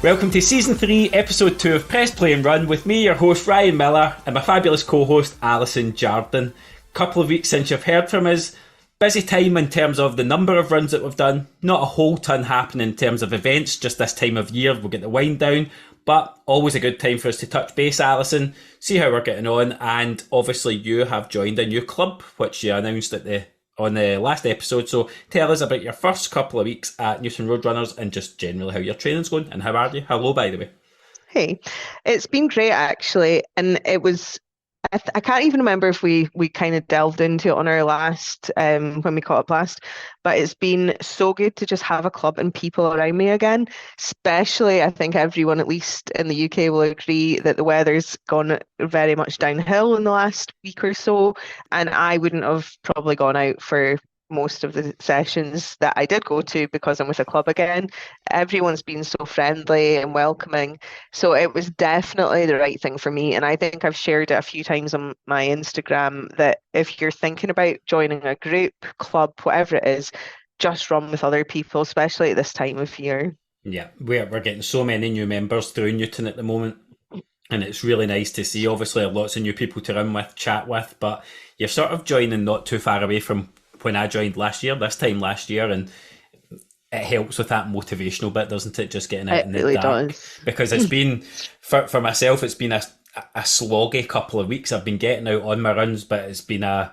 Welcome to Season 3, Episode 2 of Press Play and Run with me, your host Ryan Miller, and my fabulous co-host Alison Jardine. Couple of weeks since you've heard from us. Busy time in terms of the number of runs that we've done. Not a whole ton happening in terms of events, just this time of year we'll get the wind down. But always a good time for us to touch base, Alison, see how we're getting on, and obviously you have joined a new club, which you announced on the last episode. So tell us about your first couple of weeks at Newton Roadrunners and just generally how your training's going. And how are you? Hello, by the way. Hey, it's been great actually, and it was. I can't even remember if we kind of delved into it on our last when we caught up last, but it's been so good to just have a club and people around me again. Especially, I think everyone, at least in the UK, will agree that the weather's gone very much downhill in the last week or so, and I wouldn't have probably gone out for most of the sessions that I did go to because I'm with a club again. Everyone's been so friendly and welcoming. So it was definitely the right thing for me. And I think I've shared it a few times on my Instagram that if you're thinking about joining a group, club, whatever it is, just run with other people, especially at this time of year. Yeah, we're getting so many new members through Newton at the moment. And it's really nice to see, obviously, lots of new people to run with, chat with, but you're sort of joining not too far away from when I joined this time last year, and it helps with that motivational bit, doesn't it? Just getting out in the really dark. Does. Because it's been, for myself, it's been a sloggy couple of weeks. I've been getting out on my runs, but it's been a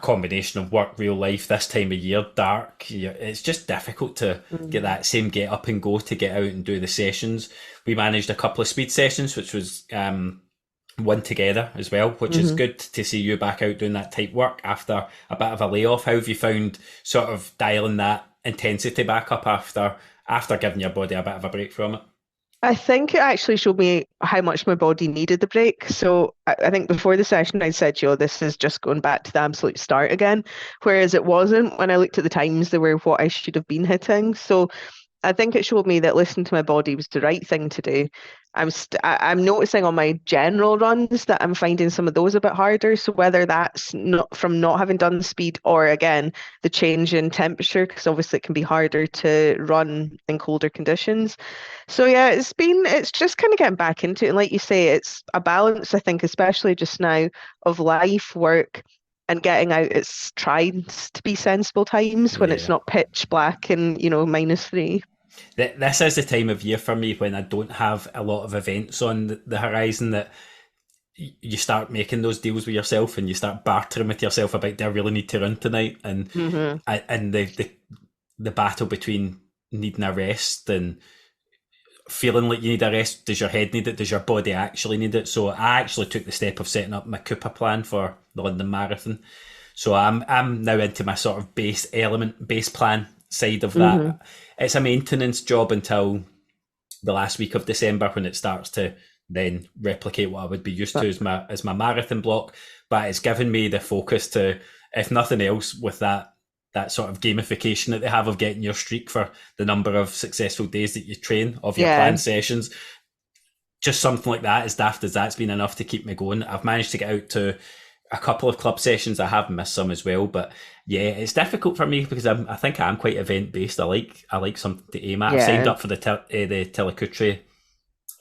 combination of work, real life, this time of year, dark. It's just difficult to get that same get up and go to get out and do the sessions. We managed a couple of speed sessions, which was one together as well, which is good to see you back out doing that type work after a bit of a layoff. How have you found sort of dialing that intensity back up after giving your body a bit of a break from it? I think it actually showed me how much my body needed the break. So I think before the session, I said, this is just going back to the absolute start again. Whereas it wasn't. When I looked at the times, they were what I should have been hitting. So I think it showed me that listening to my body was the right thing to do. I'm noticing on my general runs that I'm finding some of those a bit harder. So whether that's not from not having done speed or again the change in temperature, because obviously it can be harder to run in colder conditions. So yeah, it's just kind of getting back into it. And like you say, it's a balance, I think, especially just now of life, work, and getting out. It's trying to be sensible times when it's not pitch black and -3. This is the time of year for me when I don't have a lot of events on the horizon, that you start making those deals with yourself and you start bartering with yourself about, do I really need to run tonight? And the battle between needing a rest and feeling like you need a rest. Does your head need it? Does your body actually need it? So I actually took the step of setting up my Cooper plan for the London Marathon. So I'm now into my sort of base plan side of that. It's a maintenance job until the last week of December, when it starts to then replicate what I would be used to as my marathon block. But it's given me the focus to, if nothing else, with that sort of gamification that they have of getting your streak for the number of successful days that you train of your planned sessions. Just something like that, as daft as that's been, enough to keep me going. I've managed to get out to a couple of club sessions. I have missed some as well, but yeah, it's difficult for me because I think I'm quite event based. I like something to aim at. I've signed up for the Telecoutre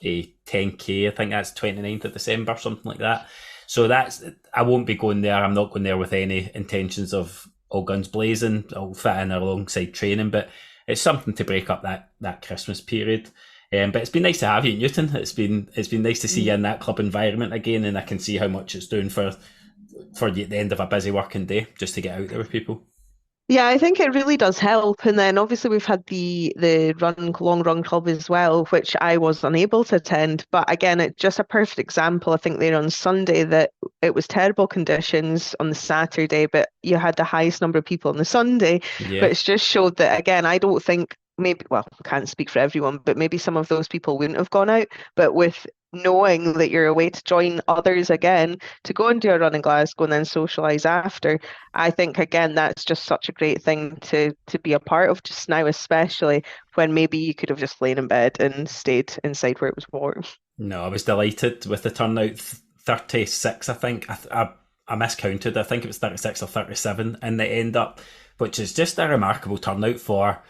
10k. I think that's 29th of December, something like that. So I won't be going there. I'm not going there with any intentions of all guns blazing. I'll fit in alongside training, but it's something to break up that Christmas period. But it's been nice to have you in Newton. It's been nice to see you in that club environment again, and I can see how much it's doing for the end of a busy working day, just to get out there with people. Yeah, I think it really does help. And then obviously we've had the long run club as well, which I was unable to attend. But again, it's just a perfect example. I think they're on Sunday that it was terrible conditions on the Saturday, but you had the highest number of people on the Sunday. Yeah. But it's just showed that, again, I don't think maybe, well, I can't speak for everyone, but maybe some of those people wouldn't have gone out. But with knowing that you're away to join others again, to go and do a run in Glasgow and then socialise after, I think, again, that's just such a great thing to be a part of just now, especially when maybe you could have just lain in bed and stayed inside where it was warm. No, I was delighted with the turnout. 36, I think. I miscounted. I think it was 36 or 37 in the end up, which is just a remarkable turnout for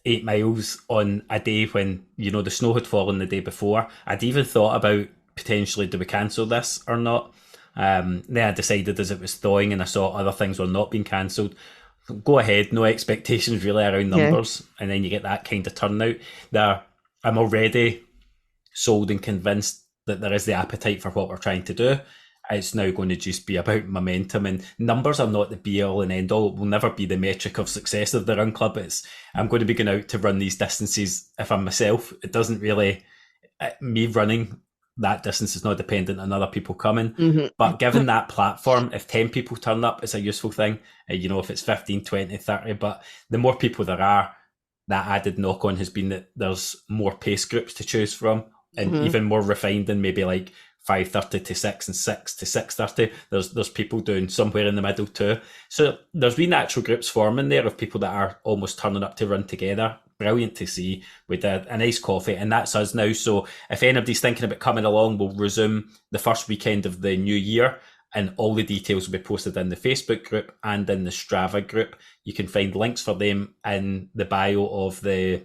8 miles on a day when, the snow had fallen the day before. I'd even thought about potentially, do we cancel this or not? Then I decided as it was thawing and I saw other things were not being cancelled. Go ahead, no expectations really around Yeah. numbers, and then you get that kind of turnout. There, I'm already sold and convinced that there is the appetite for what we're trying to do. It's now going to just be about momentum, and numbers are not the be all and end all. It will never be the metric of success of the run club. I'm going to be going out to run these distances if I'm myself. It doesn't really, me running that distance is not dependent on other people coming. Hmm. But given that platform, if 10 people turn up, it's a useful thing. If it's 15, 20, 30, but the more people there are, that added knock on has been that there's more pace groups to choose from, and Hmm. even more refined than maybe like 5:30 to 6 and 6 to 6:30. There's people doing somewhere in the middle too. So there's been natural groups forming there of people that are almost turning up to run together. Brilliant to see, with a nice coffee, and that's us now. So if anybody's thinking about coming along, we'll resume the first weekend of the new year, and all the details will be posted in the Facebook group and in the Strava group. You can find links for them in the bio of the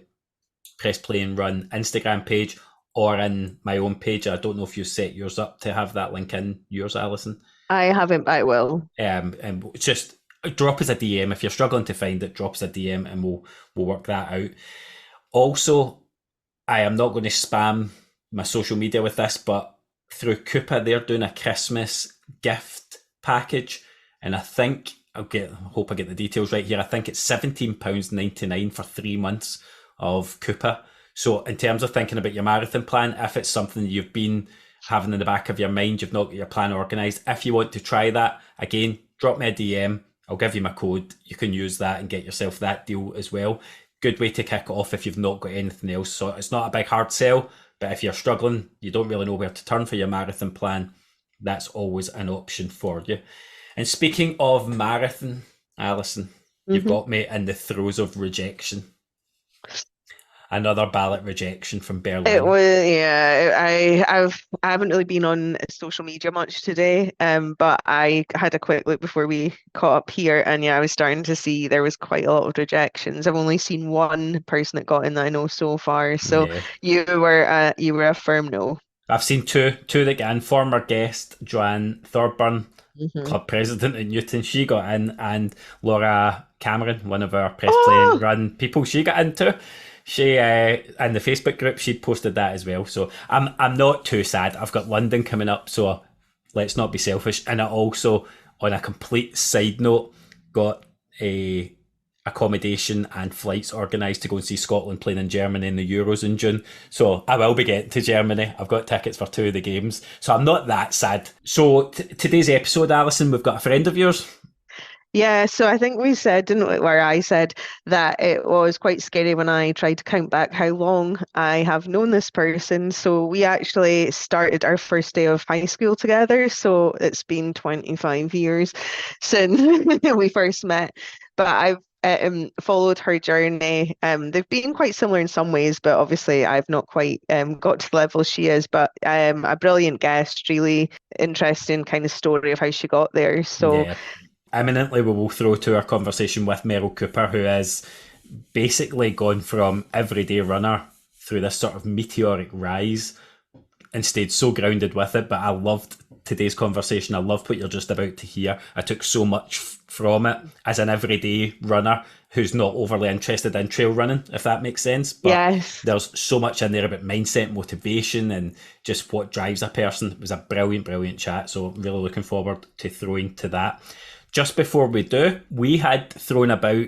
Press Play and Run Instagram page or in my own page. I don't know if you set yours up to have that link in yours, Alison. I haven't, but I will. And it's just drop us a DM if you're struggling to find it. Drop us a DM and we'll work that out. Also, I am not going to spam my social media with this, but through Cooper, they're doing a Christmas gift package, and I think I hope I get the details right here. I think it's £17.99 for 3 months of Cooper. So in terms of thinking about your marathon plan, if it's something you've been having in the back of your mind, you've not got your plan organised, if you want to try that, again, drop me a DM. I'll give you my code. You can use that and get yourself that deal as well. Good way to kick it off if you've not got anything else. So it's not a big hard sell, but if you're struggling, you don't really know where to turn for your marathon plan, that's always an option for you. And speaking of marathon, Alison, you've Hmm. got me in the throes of rejection. Another ballot rejection from It Berlin. was, yeah, I haven't really been on social media much today, but I had a quick look before we caught up here, and yeah, I was starting to see there was quite a lot of rejections. I've only seen one person that got in that I know so far. So Yeah. you were a firm no. I've seen two that got in. Former guest Joanne Thorburn, Hmm. club president at Newton, she got in, and Laura Cameron, one of our press play and Oh, run people, she got into. She in the Facebook group, she'd posted that as well. So I'm not too sad. I've got London coming up, so let's not be selfish. And I also, on a complete side note, got a accommodation and flights organised to go and see Scotland playing in Germany in the Euros in June. So I will be getting to Germany. I've got tickets for 2 of the games. So I'm not that sad. So today's episode, Alison, we've got a friend of yours. yeah, so I think we said, didn't we, where I said that it was quite scary when I tried to count back how long I have known this person. So we actually started our first day of high school together. So it's been 25 years since we first met. But I've followed her journey. They've been quite similar in some ways, but obviously I've not quite got to the level she is. But a brilliant guest, really interesting kind of story of how she got there. So Yeah. Imminently, we will throw to our conversation with Meryl Cooper, who has basically gone from everyday runner through this sort of meteoric rise and stayed so grounded with it. But I loved today's conversation. I loved what you're just about to hear. I took so much from it as an everyday runner who's not overly interested in trail running, if that makes sense. But yes. there's so much in there about mindset, motivation, and just what drives a person. It was a brilliant, brilliant chat. So really looking forward to throwing to that. Just before we do, we had thrown about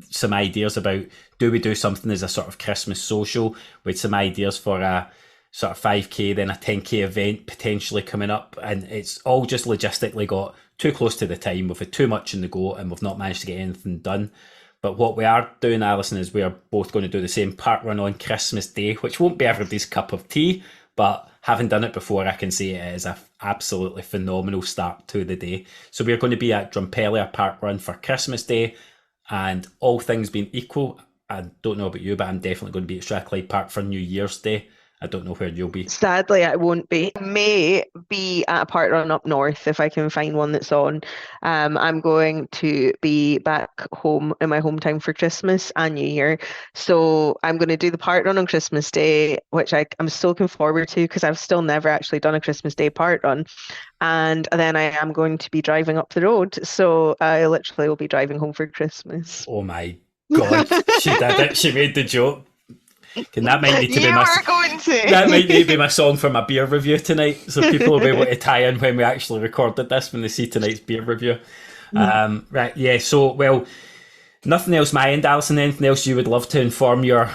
some ideas about, do we do something as a sort of Christmas social, with some ideas for a sort of 5k, then a 10k event potentially coming up, and it's all just logistically got too close to the time. We've had too much in the go and we've not managed to get anything done. But what we are doing, Alison, is we are both going to do the same park run on Christmas Day, which won't be everybody's cup of tea, but having done it before, I can say it is a absolutely phenomenal start to the day. So we're going to be at Drumpelia Park Run for Christmas Day, and all things being equal, I don't know about you, but I'm definitely going to be at Strathclyde Park for New Year's Day. I don't know where you'll be. Sadly, I won't be. May be at a park run up north if I can find one that's on. I'm going to be back home in my hometown for Christmas and New Year. So I'm going to do the park run on Christmas Day, which I'm still looking forward to because I've still never actually done a Christmas Day park run. And then I am going to be driving up the road. So I literally will be driving home for Christmas. Oh my God, she did it. She made the joke. And that might need to be You my are going that to. might need to be my song for my beer review tonight. So people will be able to tie in when we actually recorded this when they see tonight's beer review. Right, yeah. So well, nothing else. My end, Alison. Anything else you would love to inform your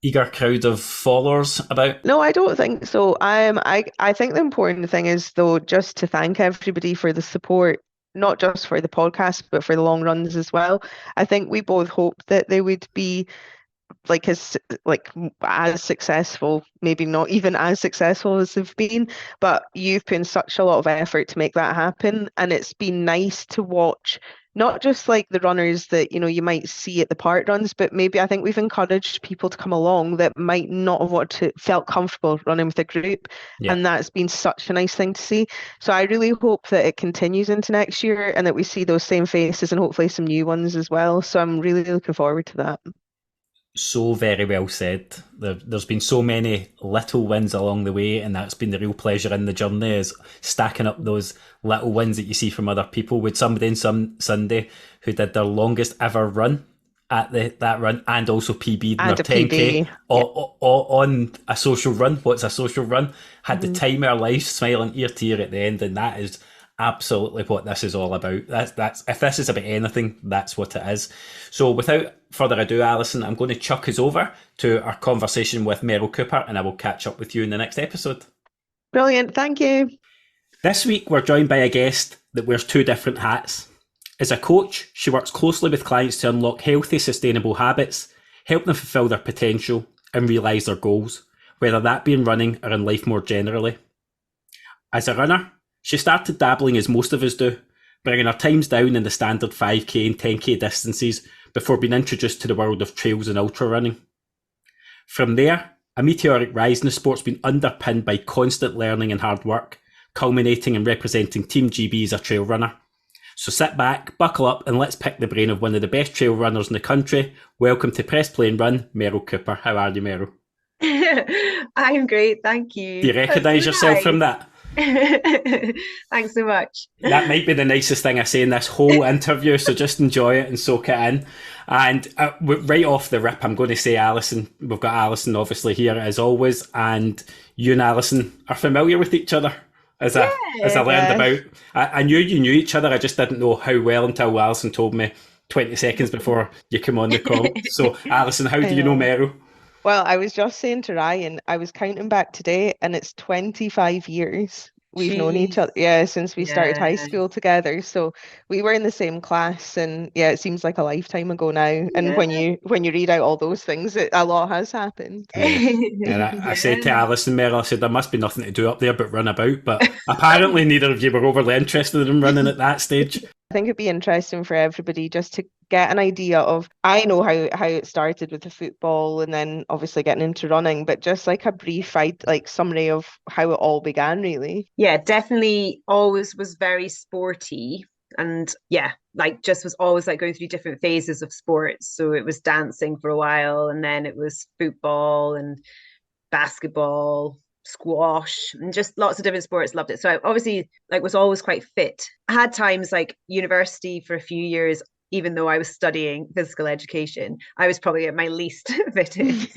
eager crowd of followers about? No, I don't think so. I think the important thing is though just to thank everybody for the support, not just for the podcast, but for the long runs as well. I think we both hoped that they would be as successful, maybe not even as successful as they've been, but you've put in such a lot of effort to make that happen. And it's been nice to watch not just like the runners that you might see at the park runs, but maybe I think we've encouraged people to come along that might not have felt comfortable running with a group. Yeah. And that's been such a nice thing to see. So I really hope that it continues into next year and that we see those same faces and hopefully some new ones as well. So I'm really looking forward to that. So very well said. There's been so many little wins along the way, and that's been the real pleasure in the journey is stacking up those little wins that you see from other people. With somebody in some Sunday who did their longest ever run at that run and also PB'd in their And a 10k PB. Yeah. on a social run. What's a social run? Had the Mhm. time of our life, smiling ear to ear at the end, and that is absolutely what this is all about. That's if this is about anything, that's what it is. So without further ado, Alison, I'm going to chuck us over to our conversation with Meryl Cooper, and I will catch up with you in the next episode. Brilliant. Thank you. This week, we're joined by a guest that wears two different hats. As a coach, she works closely with clients to unlock healthy, sustainable habits, help them fulfill their potential, and realise their goals, whether that be in running or in life more generally. As a runner, she started dabbling as most of us do, bringing her times down in the standard 5k and 10k distances before being introduced to the world of trails and ultra running. From there, a meteoric rise in the sport's been underpinned by constant learning and hard work, culminating in representing Team GB as a trail runner. So sit back, buckle up, and let's pick the brain of one of the best trail runners in the country. Welcome to Press Play and Run, Meryl Cooper. How are you, Meryl? I'm great, thank you. Do you recognise yourself from that? Thanks so much. That might be the nicest thing I say in this whole interview, so just enjoy it and soak it in. And right off the rip, I'm going to say Alison. We've got Alison obviously here as always, and you and Alison are familiar with each other. As I learned about, I knew you knew each other. I just didn't know how well until Alison told me 20 seconds before you came on the call. So, Alison, how do you know Meryl? Well, I was just saying to Ryan, I was counting back today, and it's 25 years we've known each other. Yeah, since we started high school together. So we were in the same class, and yeah, it seems like a lifetime ago now. And when you read out all those things, a lot has happened. Yeah. And I said to Alison, Meryl, I said there must be nothing to do up there but run about. But apparently, neither of you were overly interested in running at that stage. I think it'd be interesting for everybody just to get an idea of, I know how it started with the football and then obviously getting into running, but just like a brief summary of how it all began, really. Yeah, definitely always was very sporty. And yeah, just was always going through different phases of sports. So it was dancing for a while, and then it was football and basketball, squash, and just lots of different sports. Loved it. So I obviously was always quite fit. I had times university for a few years, even though I was studying physical education, I was probably at my least fitted.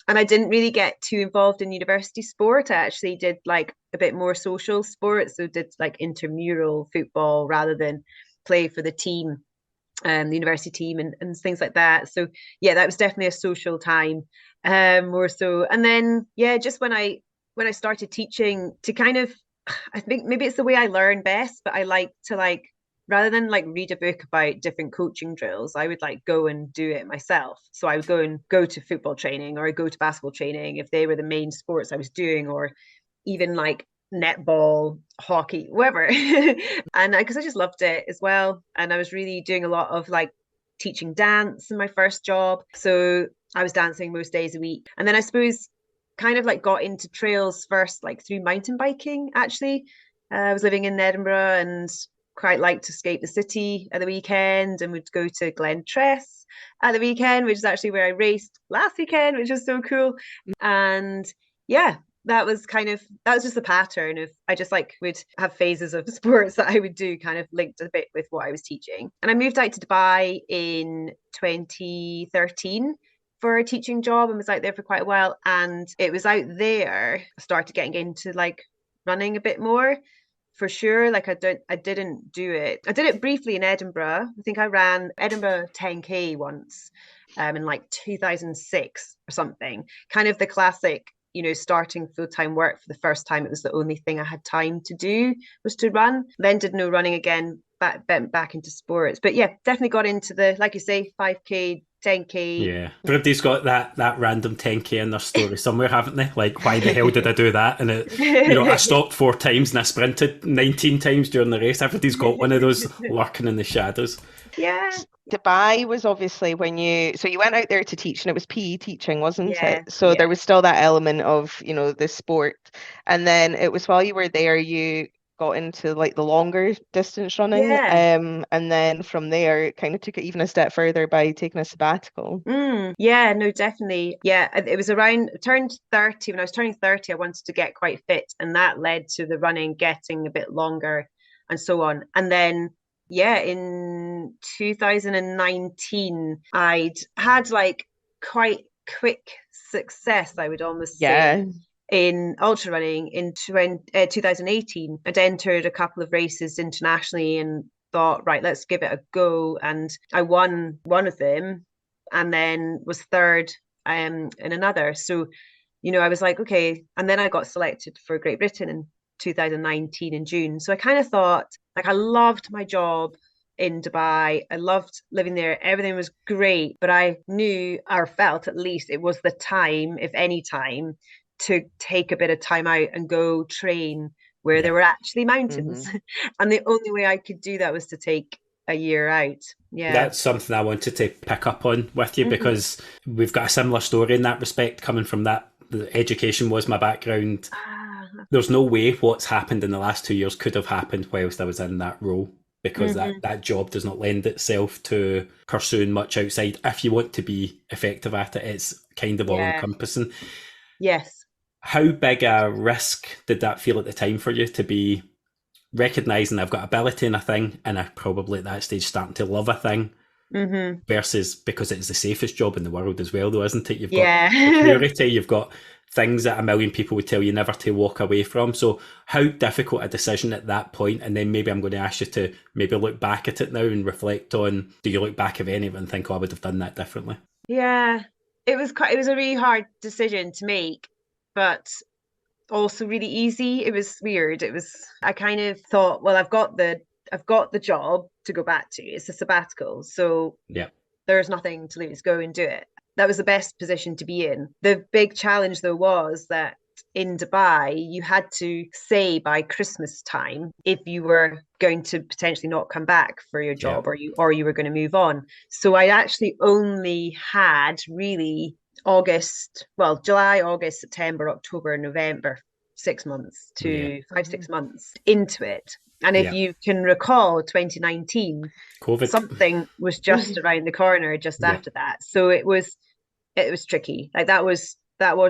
And I didn't really get too involved in university sport. I actually did a bit more social sports. So did intramural football rather than play for the team, the university team and things like that. So yeah, that was definitely a social time, more so. And then yeah, just when I started teaching, to kind of, I think maybe it's the way I learn best, but I like to rather than read a book about different coaching drills, I would go and do it myself. So I would go to football training, or I'd go to basketball training if they were the main sports I was doing, or even netball, hockey, whatever. And because I just loved it as well. And I was really doing a lot of teaching dance in my first job. So I was dancing most days a week. And then I suppose kind of like got into trails first, like through mountain biking, actually. I was living in Edinburgh and quite liked to escape the city at the weekend, and would go to Glen Tress at the weekend, which is actually where I raced last weekend, which was so cool. And yeah, that was just the pattern of, I just like would have phases of sports that I would do, kind of linked a bit with what I was teaching. And I moved out to Dubai in 2013 for a teaching job, and was out there for quite a while. And it was out there I started getting into like running a bit more, for sure. Like I didn't do it. I did it briefly in Edinburgh. I think I ran Edinburgh 10K once, in like 2006 or something. Kind of the classic, starting full-time work for the first time. It was the only thing I had time to do was to run. Then did no running again, back into sports. But yeah, definitely got into the, like you say, 5K, 10K. Yeah. Everybody's got that random 10K in their story somewhere, haven't they? Like, why the hell did I do that? And I stopped 4 times and I sprinted 19 times during the race. Everybody's got one of those lurking in the shadows. Yeah. Dubai was obviously so you went out there to teach, and it was PE teaching, wasn't it? So yeah. There was still that element of, the sport. And then it was while you were there, you got into like the longer distance running. Yeah. And then from there, it kind of took it even a step further by taking a sabbatical. Yeah, no, definitely. Yeah, it was around, I turned 30. When I was turning 30, I wanted to get quite fit, and that led to the running getting a bit longer and so on. And then yeah, in 2019, I'd had like quite quick success, I would almost say, in ultra running. In 2018, I'd entered a couple of races internationally and thought, right, let's give it a go. And I won one of them, and then was third in another. So, I was like, okay. And then I got selected for Great Britain in 2019 in June. So I kind of thought, like, I loved my job in Dubai. I loved living there. Everything was great, but I knew, or felt at least, it was the time, if any time, to take a bit of time out and go train where there were actually mountains. And the only way I could do that was to take a year out. Yeah. That's something I wanted to pick up on with you, because we've got a similar story in that respect, coming from that. The education was my background. There's no way what's happened in the last 2 years could have happened whilst I was in that role, because that job does not lend itself to pursuing much outside. If you want to be effective at it, it's kind of all encompassing. Yes. How big a risk did that feel at the time for you, to be recognising I've got ability in a thing, and I probably at that stage starting to love a thing, versus, because it's the safest job in the world as well, though, isn't it? You've got security, you've got things that a million people would tell you never to walk away from. So how difficult a decision at that point? And then maybe I'm going to ask you to maybe look back at it now and reflect on, do you look back at any of it and think, oh, I would have done that differently? Yeah, it was a really hard decision to make, but also really easy. It was weird. I kind of thought, well, I've got the job to go back to. It's a sabbatical, so there's nothing to lose. Go and do it. That was the best position to be in. The big challenge, though, was that in Dubai, you had to say by Christmas time if you were going to potentially not come back for your job, or you were going to move on. So I actually only had really July, August, September, October, November, 6 months to 5-6 months into it. And if you can recall, 2019, COVID, something was just around the corner just after that. So it was tricky. Like that was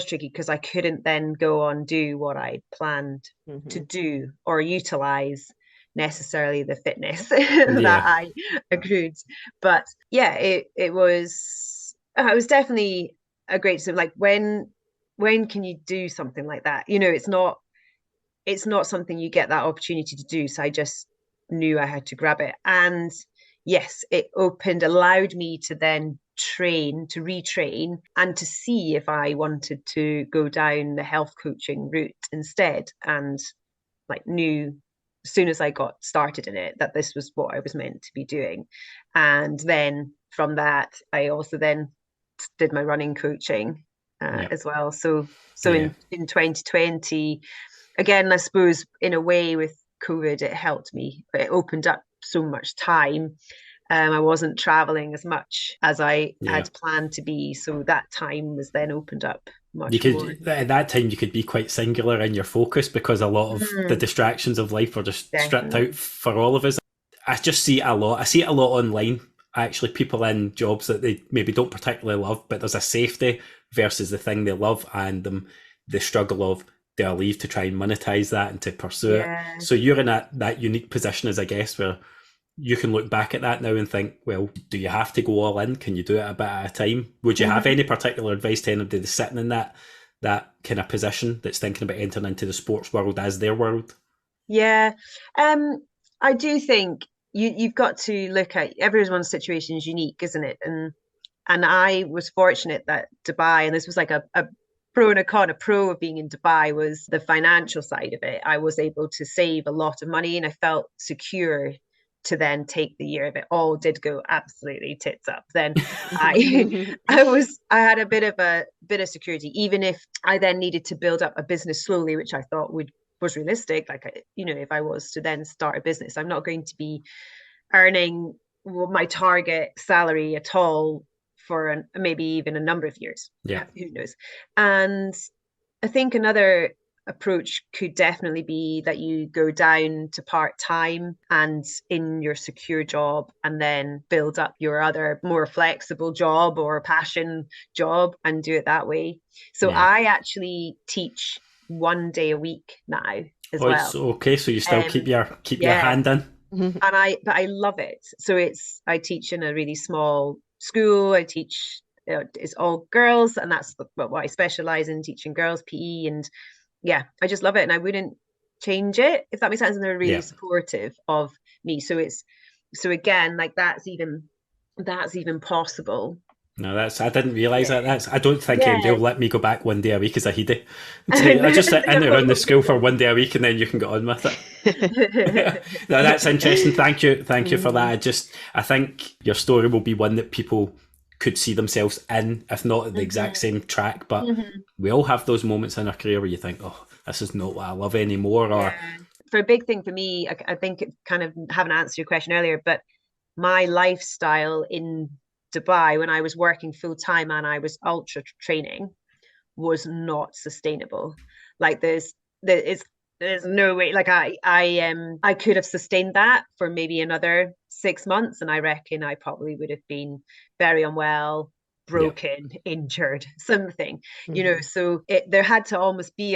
tricky, because I couldn't then go on do what I planned to do, or utilize necessarily the fitness that I accrued. But yeah, it was definitely a great decision. Like, when can you do something like that? It's not something you get that opportunity to do. So I just knew I had to grab it. And yes, it allowed me to then retrain, and to see if I wanted to go down the health coaching route instead. And like, knew as soon as I got started in it that this was what I was meant to be doing. And then from that, I also then did my running coaching as well. So in 2020, again, I suppose in a way with COVID, it helped me. It opened up so much time. I wasn't traveling as much as I had planned to be. So that time was then opened up much You could more. at that time you could be quite singular in your focus because a lot of the Mm, distractions of life were just stripped out definitely. for all of us. I just see it a lot. I see it a lot online. Actually, people in jobs that they maybe don't particularly love, but there's a safety versus the thing they love, and the struggle of do I leave to try and monetize that and to pursue it. Yeah. So you're in that unique position as a guest where you can look back at that now and think, well, do you have to go all in? Can you do it a bit at a time? Would you have Mhm. any particular advice to anybody that's sitting in that kind of position that's thinking about entering into the sports world as their world? Yeah. I do think you've got to look at everyone's situation is unique, isn't it? And I was fortunate that Dubai, and this was like a pro and a con. A pro of being in Dubai was the financial side of it. I was able to save a lot of money and I felt secure to then take the year. If it all did go absolutely tits up, then I I had a bit of security, even if I then needed to build up a business slowly, which I thought would was realistic. Like if I was to then start a business, I'm not going to be earning my target salary at all for maybe even a number of years. Yeah. Who knows? And I think another approach could definitely be that you go down to part time and in your secure job and then build up your other more flexible job or passion job and do it that way. So Yeah. I actually teach 1 day a week now as Oh, it's well. okay. So you still keep your Yeah, hand in. and I love it. So I teach in a really small school. I teach it's all girls, and that's what I specialize in, teaching girls PE. And yeah, I just love it, and I wouldn't change it if that makes sense. And they're really Yeah. supportive of me. So again, like that's even possible. No, I didn't realise Yeah, that. I don't think yeah. they'll let me go back 1 day a week as a heady. I just sit in around the school for 1 day a week and then you can get on with it. No, that's interesting. Thank you for that. I think your story will be one that people could see themselves in, if not at the exact same track. But we all have those moments in our career where you think, oh, this is not what I love anymore. Or Yeah. For a big thing for me, I think it kind of haven't answered your question earlier, but my lifestyle in Dubai when I was working full time and I was ultra training was not sustainable. Like there's no way. Like I could have sustained that for maybe another 6 months, and I reckon I probably would have been very unwell, yeah, broken, injured, something. Mhm. So there had to almost be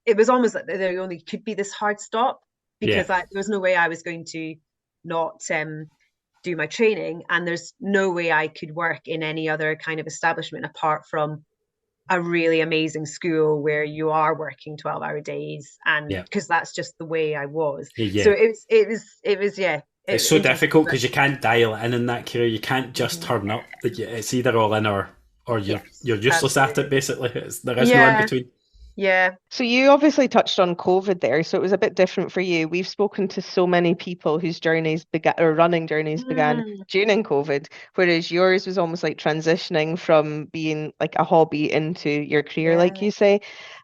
it was almost like there only could be this hard stop yeah, because there was no way I was going to not do my training, and there's no way I could work in any other kind of establishment apart from a really amazing school where you are working 12-hour days, and yeah, because that's just the way I was. So yeah. it was yeah, It's so interesting, difficult but because you can't dial it in that career. You can't just turn up. It's either all in or you're yes, useless at it. absolutely. Basically, there is no in Yeah, between. yeah. So you obviously touched on COVID there, so it was a bit different for you. We've spoken to so many people whose journeys began or running journeys began Mm, during COVID, whereas yours was almost like transitioning from being like a hobby into your career, like yeah. you say.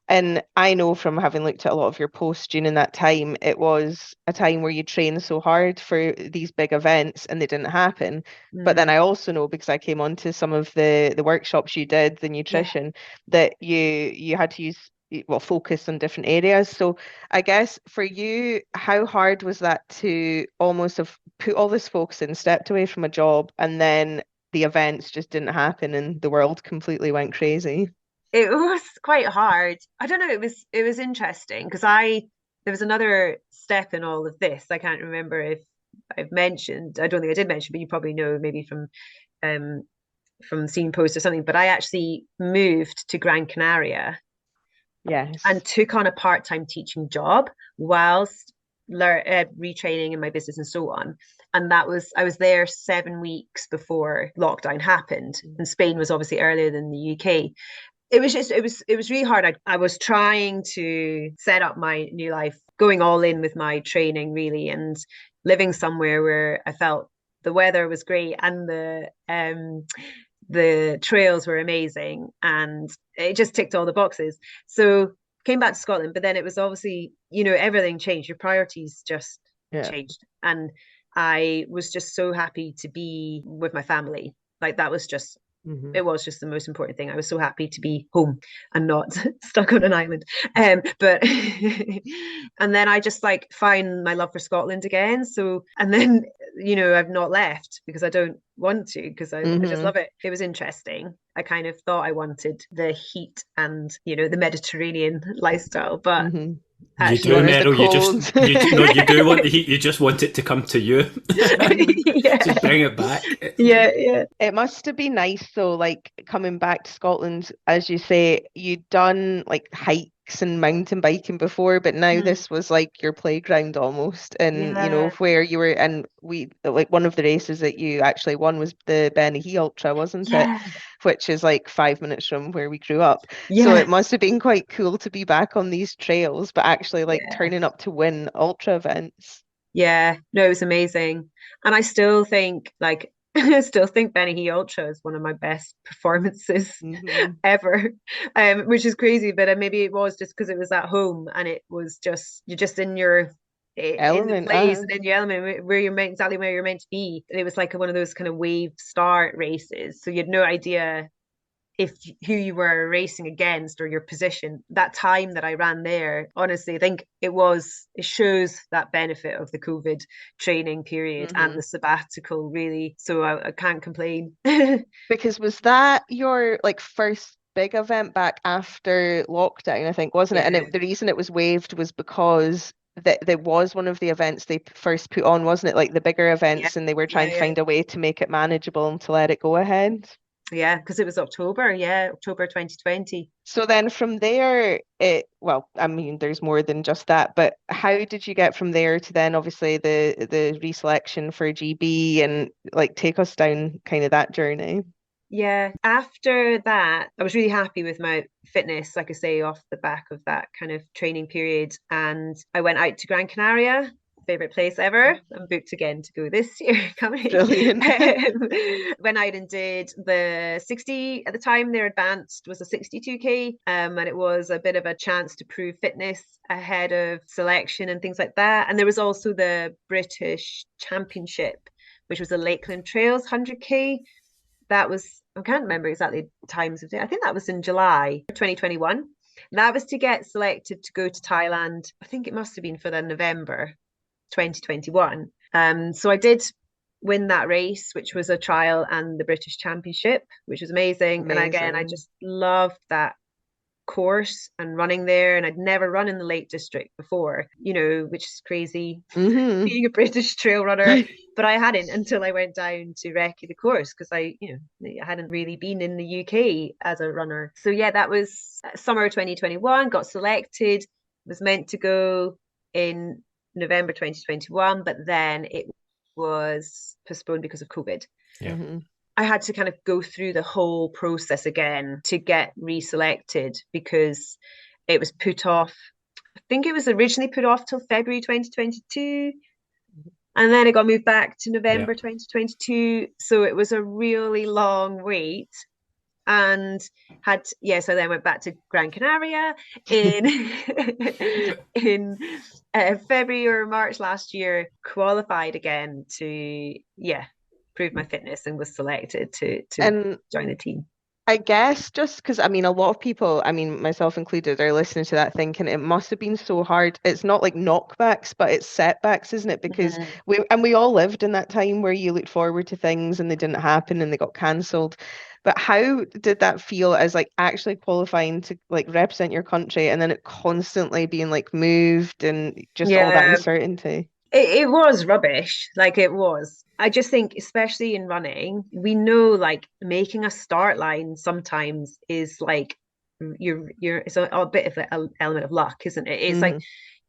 And I know from having looked at a lot of your posts during that time, it was a time where you trained so hard for these big events and they didn't happen. But then Mm, I also know because I came onto some of the workshops you did, the yeah. nutrition, that you had to use well focus on different areas. So I guess for you, how hard was that to almost have put all this focus in, stepped away from a job, and then the events just didn't happen and the world completely went crazy? It was quite hard. I don't know. It was interesting because I there was another step in all of this. I can't remember if I've mentioned. I don't think I did mention, but you probably know maybe um from seeing posts or something. But I actually moved to Gran Canaria and Yes. took on a part-time teaching job whilst retraining in my business and so on. And I was there 7 weeks before lockdown happened, and Spain was obviously earlier than the UK. It was really hard. I was trying to set up my new life, going all in with my training really, and living somewhere where I felt the weather was great and the trails were amazing, and it just ticked all the boxes. So came back to Scotland, but then it was obviously, everything changed. Your priorities just Yeah. changed. And I was just so happy to be with my family. Like that was just it was just the most important thing. I was so happy to be home and not stuck on an island. But and then I just like find my love for Scotland again. So, and then, I've not left because I don't want to, because I just love it. It was interesting. I kind of thought I wanted the heat and, the Mediterranean lifestyle, but you do, Meryl. You do want the heat. You just want it to come to you. Just bring it back. Yeah. It must have been nice though, like coming back to Scotland, as you say, you'd done like hikes and mountain biking before, but now this was like your playground almost. And where you were, and we like one of the races that you actually won was the Benny Ultra, wasn't it? Which is like 5 minutes from where we grew up. So it must have been quite cool to be back on these trails, but actually like turning up to win ultra events. Yeah, no, it was amazing. And I still think Benny Ultra is one of my best performances ever, which is crazy. But maybe it was just because it was at home and it was just, you're just in your element, in the place and in your element where you're exactly where you're meant to be. And it was like one of those kind of wave start races. So you had no idea who you were racing against or your position. That time that I ran there, honestly, I think it shows that benefit of the COVID training period and the sabbatical, really. So I can't complain. Because was that your like first big event back after lockdown, I think, wasn't it? And the reason it was waived was because that was one of the events they first put on, wasn't it? Like the bigger events, and they were trying to find a way to make it manageable and to let it go ahead. Yeah, because it was October 2020. So then from there, there's more than just that, but how did you get from there to then obviously the reselection for GB, and like take us down kind of that journey? Yeah, after that, I was really happy with my fitness, like I say, off the back of that kind of training period. And I went out to Gran Canaria, favorite place ever. I'm booked again to go this year. Brilliant. Went out and did the 60 at the time. Their advanced was a 62k, and it was a bit of a chance to prove fitness ahead of selection and things like that. And there was also the British Championship, which was the Lakeland Trails 100k. That was, I can't remember exactly times of it. I think that was in July 2021. And that was to get selected to go to Thailand. I think it must have been for the November 2021. So I did win that race, which was a trial and the British Championship, which was amazing. And again, I just loved that course and running there, and I'd never run in the Lake District before, which is crazy being a British trail runner. But I hadn't until I went down to recce the course, because I hadn't really been in the UK as a runner. So yeah, that was summer 2021, got selected, was meant to go in November 2021, but then it was postponed because of COVID. I had to kind of go through the whole process again to get reselected, because it was put off. I think it was originally put off till February 2022, and then it got moved back to November 2022. So it was a really long wait. And so I then went back to Gran Canaria in February or March last year, qualified again to prove my fitness, and was selected to join the team. I guess just because, a lot of people, myself included, are listening to that thinking it must have been so hard. It's not like knockbacks, but it's setbacks, isn't it? Because we all lived in that time where you looked forward to things and they didn't happen and they got cancelled. But how did that feel as like actually qualifying to like represent your country, and then it constantly being like moved and just all that uncertainty? It was rubbish. Like, it was. I just think, especially in running, we know like making a start line sometimes is like it's a bit of an element of luck, isn't it? It's like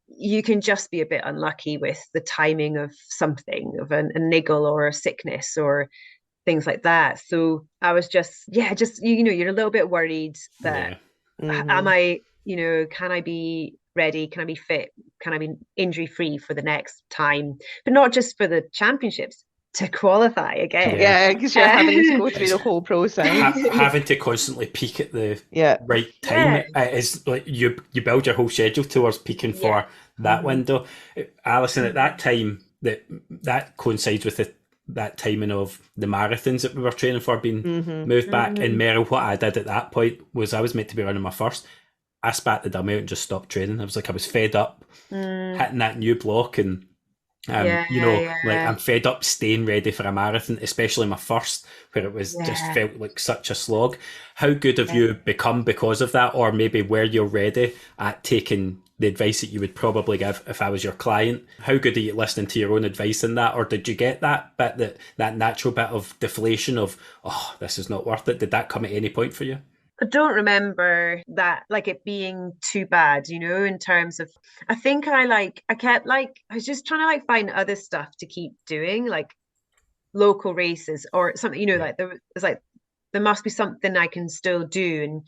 you can just be a bit unlucky with the timing of something, of a niggle or a sickness or things like that. So I was just you're a little bit worried that am I, can I be ready? Can I be fit? Can I be injury free for the next time? But not just for the championships, to qualify again. Yeah, because you're having to go through the whole process. Having to constantly peak at the right time. It's like you build your whole schedule towards peaking for that window. Alison, at that time, that coincides with that timing of the marathons that we were training for being moved back. And Mm. Meryl, what I did at that point was I was meant to be running my first. I spat the dummy out and just stopped training. I was like, I was fed up hitting that new block, and Yeah, like yeah. I'm fed up staying ready for a marathon, especially my first, where it was just Yeah. felt like such a slog. How good have Yeah. you become because of that, or maybe where you're ready at taking the advice that you would probably give if I was your client? How good are you listening to your own advice in that, or did you get that bit, that natural bit of deflation of, oh, this is not worth it? Did that come at any point for you? I don't remember that, like, it being too bad, you know, in terms of, I think I kept like, I was just trying to like find other stuff to keep doing, like local races or something, you know, Yeah. like there was like, there must be something I can still do,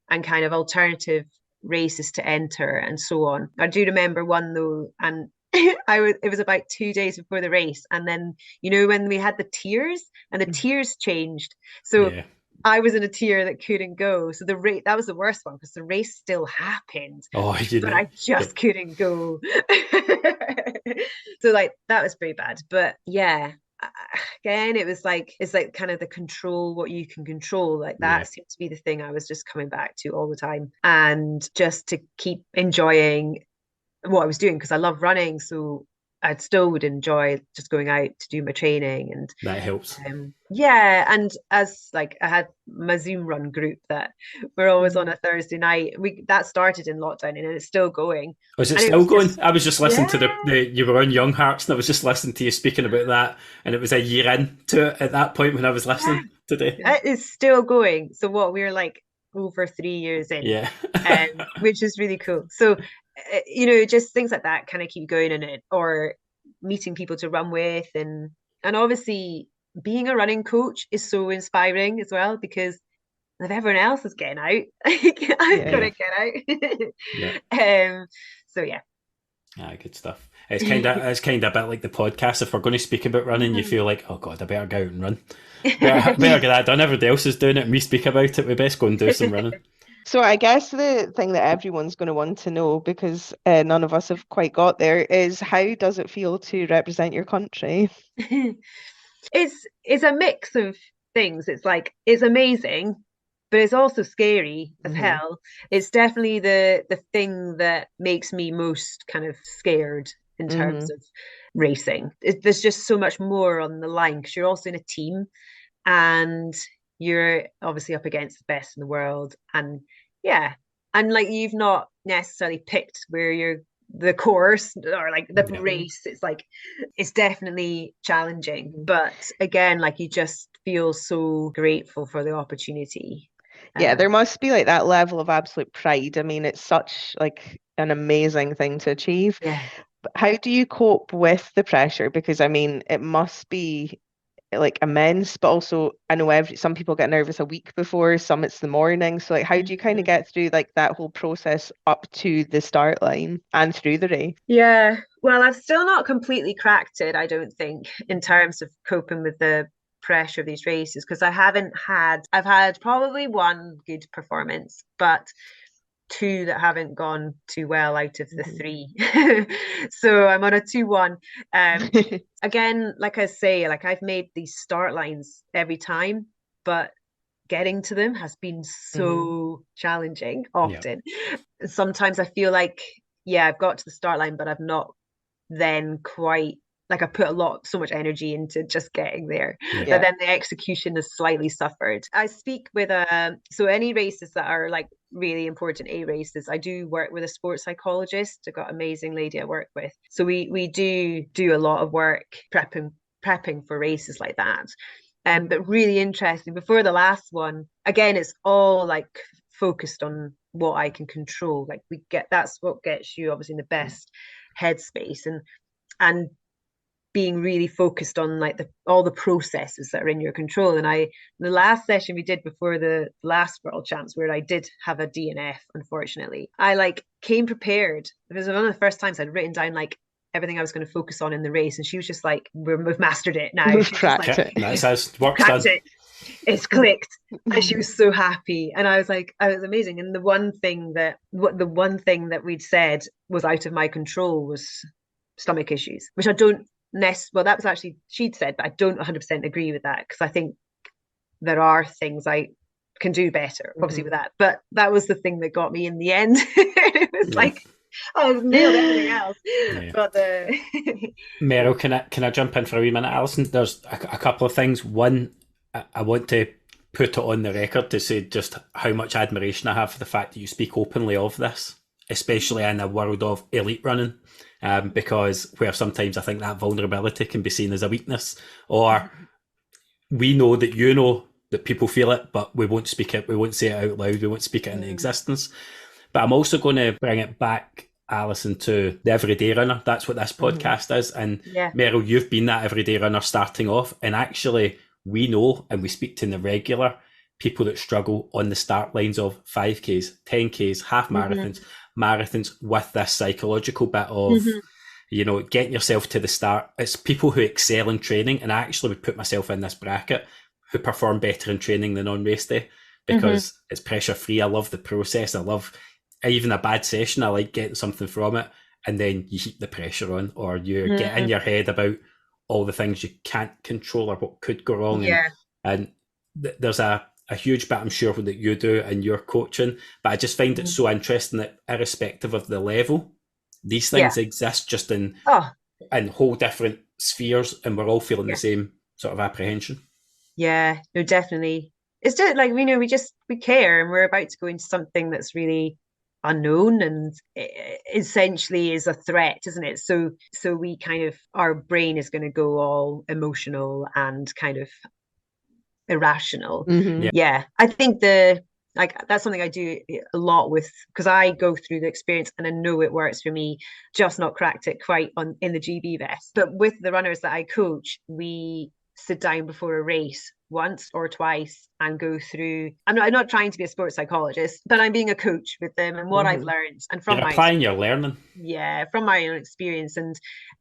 and kind of alternative races to enter and so on. I do remember one though, and it was about 2 days before the race, and then, you know, when we had the tiers and the tiers changed, so Yeah. I was in a tier that couldn't go. So the race, that was the worst one, because the race still happened, Oh, you but know. I just couldn't go. So like that was pretty bad. But yeah, again, it's like kind of the control what you can control. Like Yeah. that seemed to be the thing I was just coming back to all the time. And just to keep enjoying what I was doing, because I love running. So I still would enjoy just going out to do my training. And That helps. yeah, and as like I had my Zoom run group that we're always on a Thursday night. That started in lockdown, and it's still going. Was it And it still was going? just, I was just listening to yeah, the you were on Young Hearts, and I was just listening to you speaking about that, and it was a year into it at that point when I was yeah, listening today. it is still going. So what, we're like over 3 years in, Yeah. which is really cool. So you know, just things like that kind of keep going in it, or meeting people to run with, and obviously being a running coach is so inspiring as well, because if everyone else is getting out, I've got Yeah. to get Yeah. out. So yeah. Ah, good stuff. It's kind of a bit like the podcast. If we're going to speak about running, you feel like, oh god, I better go out and run. Better get that done. Everybody else is doing it, and we speak about it. We best go and do some running. So I guess the thing that everyone's going to want to know, because none of us have quite got there, is how does it feel to represent your country? It's a mix of things. It's like, it's amazing, but it's also scary as hell. It's definitely the thing that makes me most kind of scared in terms of racing. There's just so much more on the line, because you're also in a team, and you're obviously up against the best in the world. And yeah, and like, you've not necessarily picked where you're, the course or like the Yeah. race. It's like, it's definitely challenging, but again, like, you just feel so grateful for the opportunity. Yeah, there must be like that level of absolute pride. I mean, it's such like an amazing thing to achieve. Yeah. But how do you cope with the pressure? Because I mean, it must be like immense, but also I know some people get nervous a week before, some it's the morning. So like how do you kind of get through like that whole process up to the start line and through the race? Yeah, well, I've still not completely cracked it, I don't think, in terms of coping with the pressure of these races, because I've had probably one good performance, but two that haven't gone too well out of the three. So I'm on a 2-1. Again, like I say, like, I've made these start lines every time, but getting to them has been so challenging often. Sometimes I feel like, yeah, I've got to the start line, but I've not then quite, like, I put so much energy into just getting there, but then the execution has slightly suffered. I speak with so any races that are like really important A races, I do work with a sports psychologist. I've got an amazing lady I work with, so we do a lot of work prepping for races like that. But really interesting, before the last one, again, it's all like focused on what I can control. Like, that's what gets you obviously in the best headspace, and being really focused on like all the processes that are in your control. And the last session we did before the last World Champs, where I did have a DNF, unfortunately, I like came prepared. It was one of the first times I'd written down like everything I was going to focus on in the race, and she was just like, we've mastered it now. We've cracked it. That's us. Work's done. It's clicked. And she was so happy, and I was like, oh, it was amazing. And the one thing that we'd said was out of my control was stomach issues, which I don't well, that was actually, she'd said, but I don't 100% agree with that, because I think there are things I can do better, obviously, with that. But that was the thing that got me in the end. It was like, I nailed everything else. Yeah. But Meryl, can I jump in for a wee minute, Alison? There's a couple of things. One, I want to put it on the record to say just how much admiration I have for the fact that you speak openly of this, especially in a world of elite running, because where sometimes I think that vulnerability can be seen as a weakness, or we know that you know that people feel it, but we won't speak it, we won't say it out loud, we won't speak it into existence. But I'm also going to bring it back, Alison, to the everyday runner. That's what this podcast is. And Meryl, you've been that everyday runner starting off. And actually, we know and we speak to the regular people that struggle on the start lines of 5Ks, 10Ks, half marathons, marathons, with this psychological bit of, you know, getting yourself to the start. It's people who excel in training. And I actually would put myself in this bracket, who perform better in training than on race day, because it's pressure free. I love the process. I love even a bad session. I like getting something from it, and then you heap the pressure on, or you get in your head about all the things you can't control or what could go wrong. And there's a huge bit, I'm sure, that you do in your coaching, but I just find it so interesting that irrespective of the level, these things exist just in whole different spheres, and we're all feeling the same sort of apprehension. Yeah, no, definitely. It's just like, you know, we care, and we're about to go into something that's really unknown and essentially is a threat, isn't it? So we kind of, our brain is going to go all emotional and kind of irrational. I think that's something I do a lot with, because I go through the experience and I know it works for me, just not cracked it quite in the GB vest. But with the runners that I coach, we sit down before a race once or twice and go through, I'm not trying to be a sports psychologist, but I'm being a coach with them, and what I've learned, and from You're applying your learning. From my own experience.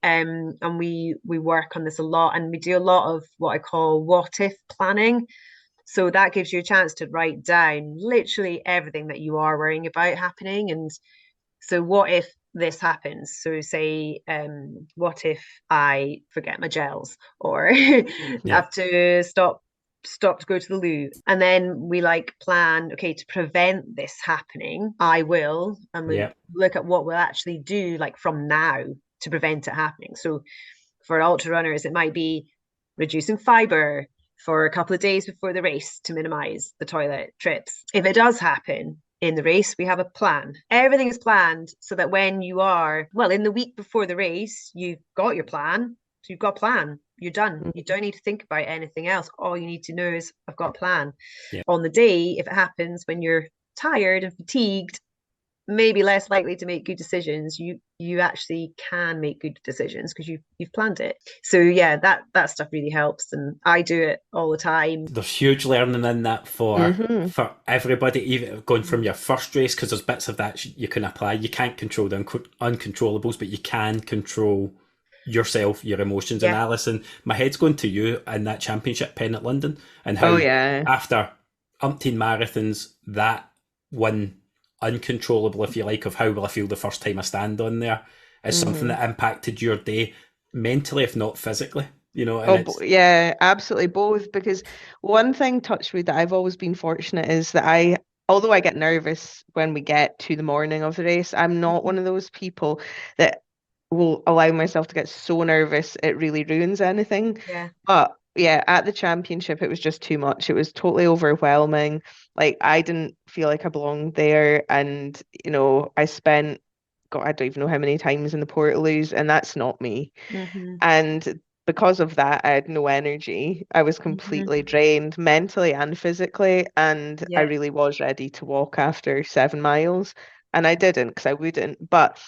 And we work on this a lot, and we do a lot of what I call what if planning. So that gives you a chance to write down literally everything that you are worrying about happening. And so what if this happens? So say, what if I forget my gels, or have to stop to go to the loo? And then we plan, okay, to prevent this happening, I will, and we look at what we'll actually do from now to prevent it happening. So for ultra runners, it might be reducing fiber for a couple of days before the race to minimize the toilet trips. If it does happen in the race, we have a plan. Everything is planned so that when you are, in the week before the race, you've got your plan. So you've got a plan. You're done. You don't need to think about anything else. All you need to know is, I've got a plan. On the day, if it happens when you're tired and fatigued, maybe less likely to make good decisions, you actually can make good decisions because you've planned it. So that stuff really helps, and I do it all the time. There's huge learning in that for everybody, even going from your first race, because there's bits of that you can apply. You can't control the uncontrollables, but you can control yourself, your emotions. And Alison, my head's going to you in that championship pen at London, and how after umpteen marathons, that one uncontrollable, if you like, of how will I feel the first time I stand on there is something that impacted your day mentally, if not physically, you know. And absolutely both. Because one thing, touch wood, that I've always been fortunate is that although I get nervous when we get to the morning of the race, I'm not one of those people that will allow myself to get so nervous it really ruins anything. But at the championship, it was just too much. It was totally overwhelming. I didn't feel like I belonged there. And, you know, I spent, God, I don't even know how many times in the Portaloos, and that's not me. And because of that, I had no energy. I was completely drained mentally and physically. And I really was ready to walk after 7 miles. And I didn't, because I wouldn't. But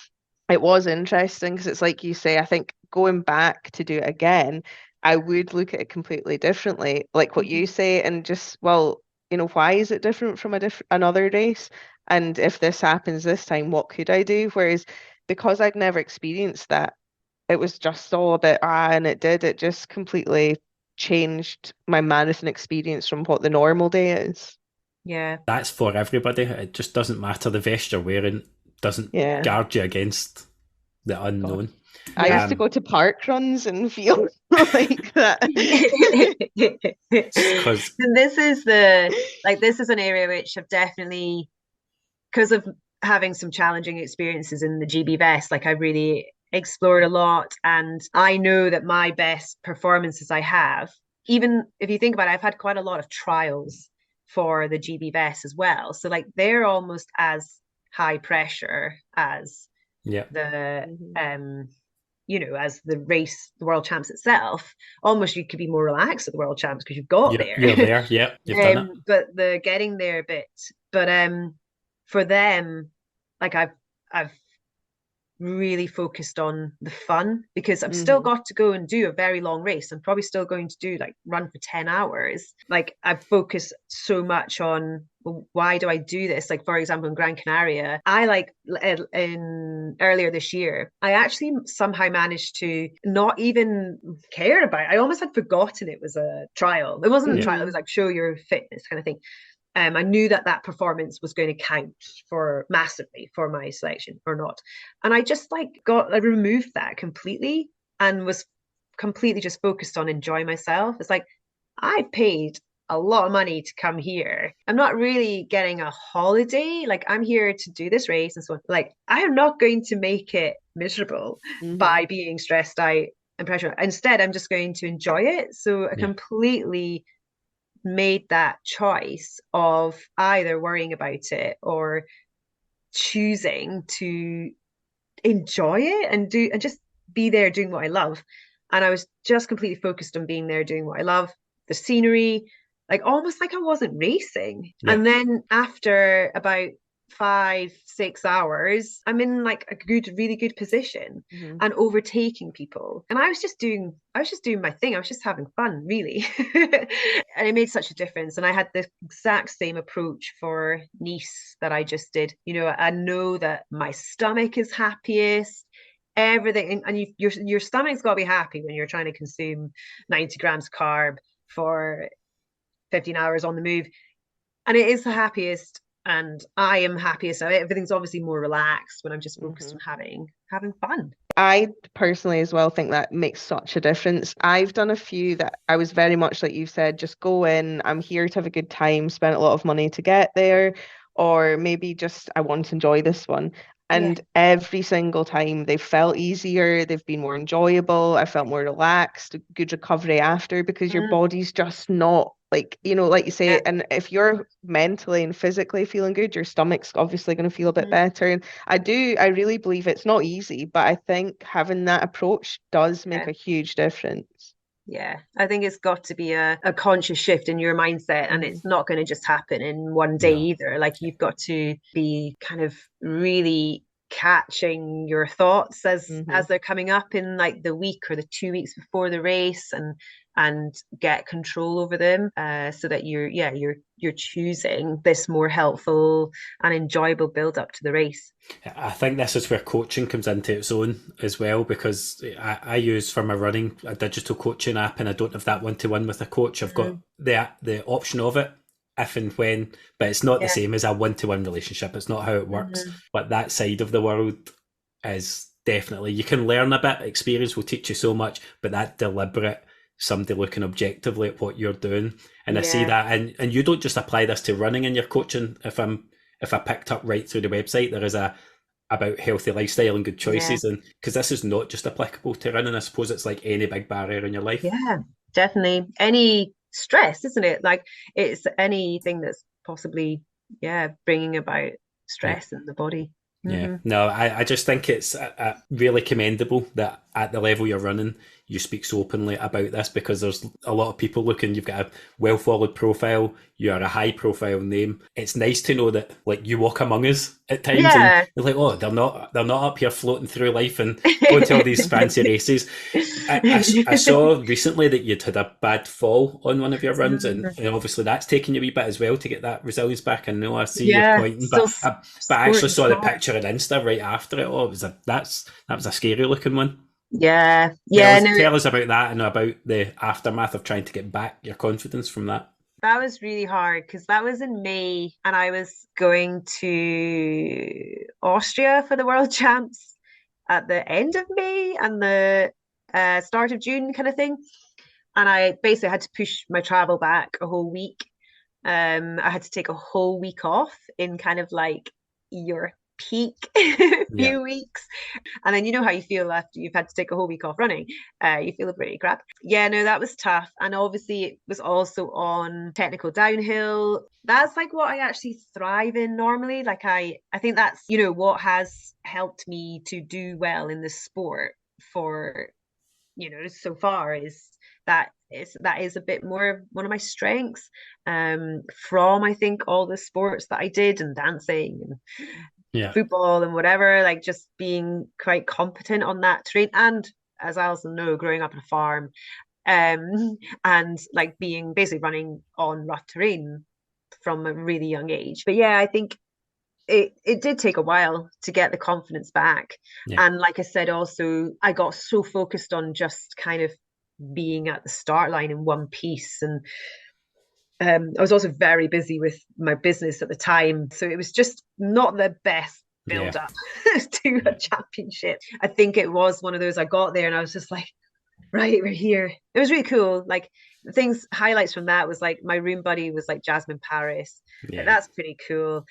it was interesting, because it's like you say, I think going back to do it again, I would look at it completely differently, like what you say, and just, you know, why is it different from another race? And if this happens this time, what could I do? Whereas because I'd never experienced that, it was just all a bit, and it just completely changed my marathon experience from what the normal day is. That's for everybody. It just doesn't matter. The vest you're wearing doesn't guard you against the unknown. I used to go to park runs and feel like that. Because And this is an area which I've definitely, because of having some challenging experiences in the GB vest, like I really explored a lot. And I know that my best performances I have, even if you think about it, I've had quite a lot of trials for the GB vest as well. So like they're almost as high pressure as the as the race, the world champs itself. Almost you could be more relaxed at the world champs because you've got there. You're there, yeah, you've done it. But the getting there bit, but for them, like I've really focused on the fun, because I've still got to go and do a very long race. I'm probably still going to do like run for 10 hours. Like I've focused so much on, well, why do I do this? Like, for example, in Gran Canaria, I like in earlier this year, I actually somehow managed to not even care about it. I almost had forgotten it was a trial. It wasn't a trial, it was like show your fitness kind of thing. I knew that performance was going to count for massively for my selection or not. And I just I removed that completely and was completely just focused on enjoying myself. It's like, I paid a lot of money to come here. I'm not really getting a holiday. Like, I'm here to do this race and so on. Like, I am not going to make it miserable by being stressed out and pressure. Instead, I'm just going to enjoy it. So I completely made that choice of either worrying about it or choosing to enjoy it and just be there doing what I love. And I was just completely focused on being there doing what I love, the scenery, like almost like I wasn't racing. And then after about 5-6 hours, I'm in like a really good position and overtaking people. And I was just doing my thing. I was just having fun, really. And it made such a difference. And I had the exact same approach for Nice that I just did. I know that my stomach is happiest, everything, and your stomach's got to be happy when you're trying to consume 90 grams carb for 15 hours on the move. And it is the happiest, and I am happiest. Everything's obviously more relaxed when I'm just focused on having fun. I personally as well think that makes such a difference. I've done a few that I was very much like you said, just go in, I'm here to have a good time, spent a lot of money to get there, or maybe just I want to enjoy this one. And every single time they've felt easier, they've been more enjoyable, I felt more relaxed, good recovery after, because your body's just not like you say, and if you're mentally and physically feeling good, your stomach's obviously going to feel a bit better. And I really believe it's not easy, but I think having that approach does make a huge difference. Yeah, I think it's got to be a conscious shift in your mindset, and it's not going to just happen in one day either. Like, you've got to be kind of really catching your thoughts as they're coming up in like the week or the 2 weeks before the race, and get control over them, so that you're choosing this more helpful and enjoyable build up to the race. I think this is where coaching comes into its own as well, because I use for my running a digital coaching app, and I don't have that one-to-one with a coach. I've got the option of it if and when, but it's not the same as a one-to-one relationship. It's not how it works. But that side of the world is definitely, you can learn a bit. Experience will teach you so much, but that deliberate, somebody looking objectively at what you're doing. And I see that, and you don't just apply this to running in your coaching. If I picked up right through the website, there is about healthy lifestyle and good choices, and because this is not just applicable to running. I suppose it's like any big barrier in your life. Yeah, definitely. Any stress, isn't it? Like, it's anything that's possibly bringing about stress in the body. No, I just think it's really commendable that at the level you're running, you speak so openly about this, because there's a lot of people looking. You've got a well-followed profile, you are a high-profile name. It's nice to know that, like, you walk among us at times, and you're like, oh, they're not up here floating through life and going to all these fancy races. I saw recently that you'd had a bad fall on one of your runs, and obviously that's taken you a wee bit as well to get that resilience back. I know I see you pointing, but I actually saw the picture on Insta right after it. Oh, that was a scary looking one. Tell us about that, and about the aftermath of trying to get back your confidence from that. That was really hard, because that was in May, and I was going to Austria for the World Champs. at the end of May and the start of June kind of thing. And I basically had to push my travel back a whole week. I had to take a whole week off in kind of like your peak few weeks. And then you know how you feel after you've had to take a whole week off running. You feel pretty crap. Yeah, no, that was tough. And obviously it was also on technical downhill. That's like what I actually thrive in normally. Like I think that's, you know, what has helped me to do well in the sport for, you know, so far is that is a bit more of one of my strengths from I think all the sports that I did and dancing and football and whatever, like just being quite competent on that terrain. And as I also know, growing up on a farm and like being basically running on rough terrain from a really young age. But yeah, I think it did take a while to get the confidence back. And like I said, also I got so focused on just kind of being at the start line in one piece. And I was also very busy with my business at the time, so it was just not the best build up to a championship. I think it was one of those, I got there and I was just like, right, we're here. It was really cool. Like highlights from that was like my room buddy was like Jasmine Paris. That's pretty cool.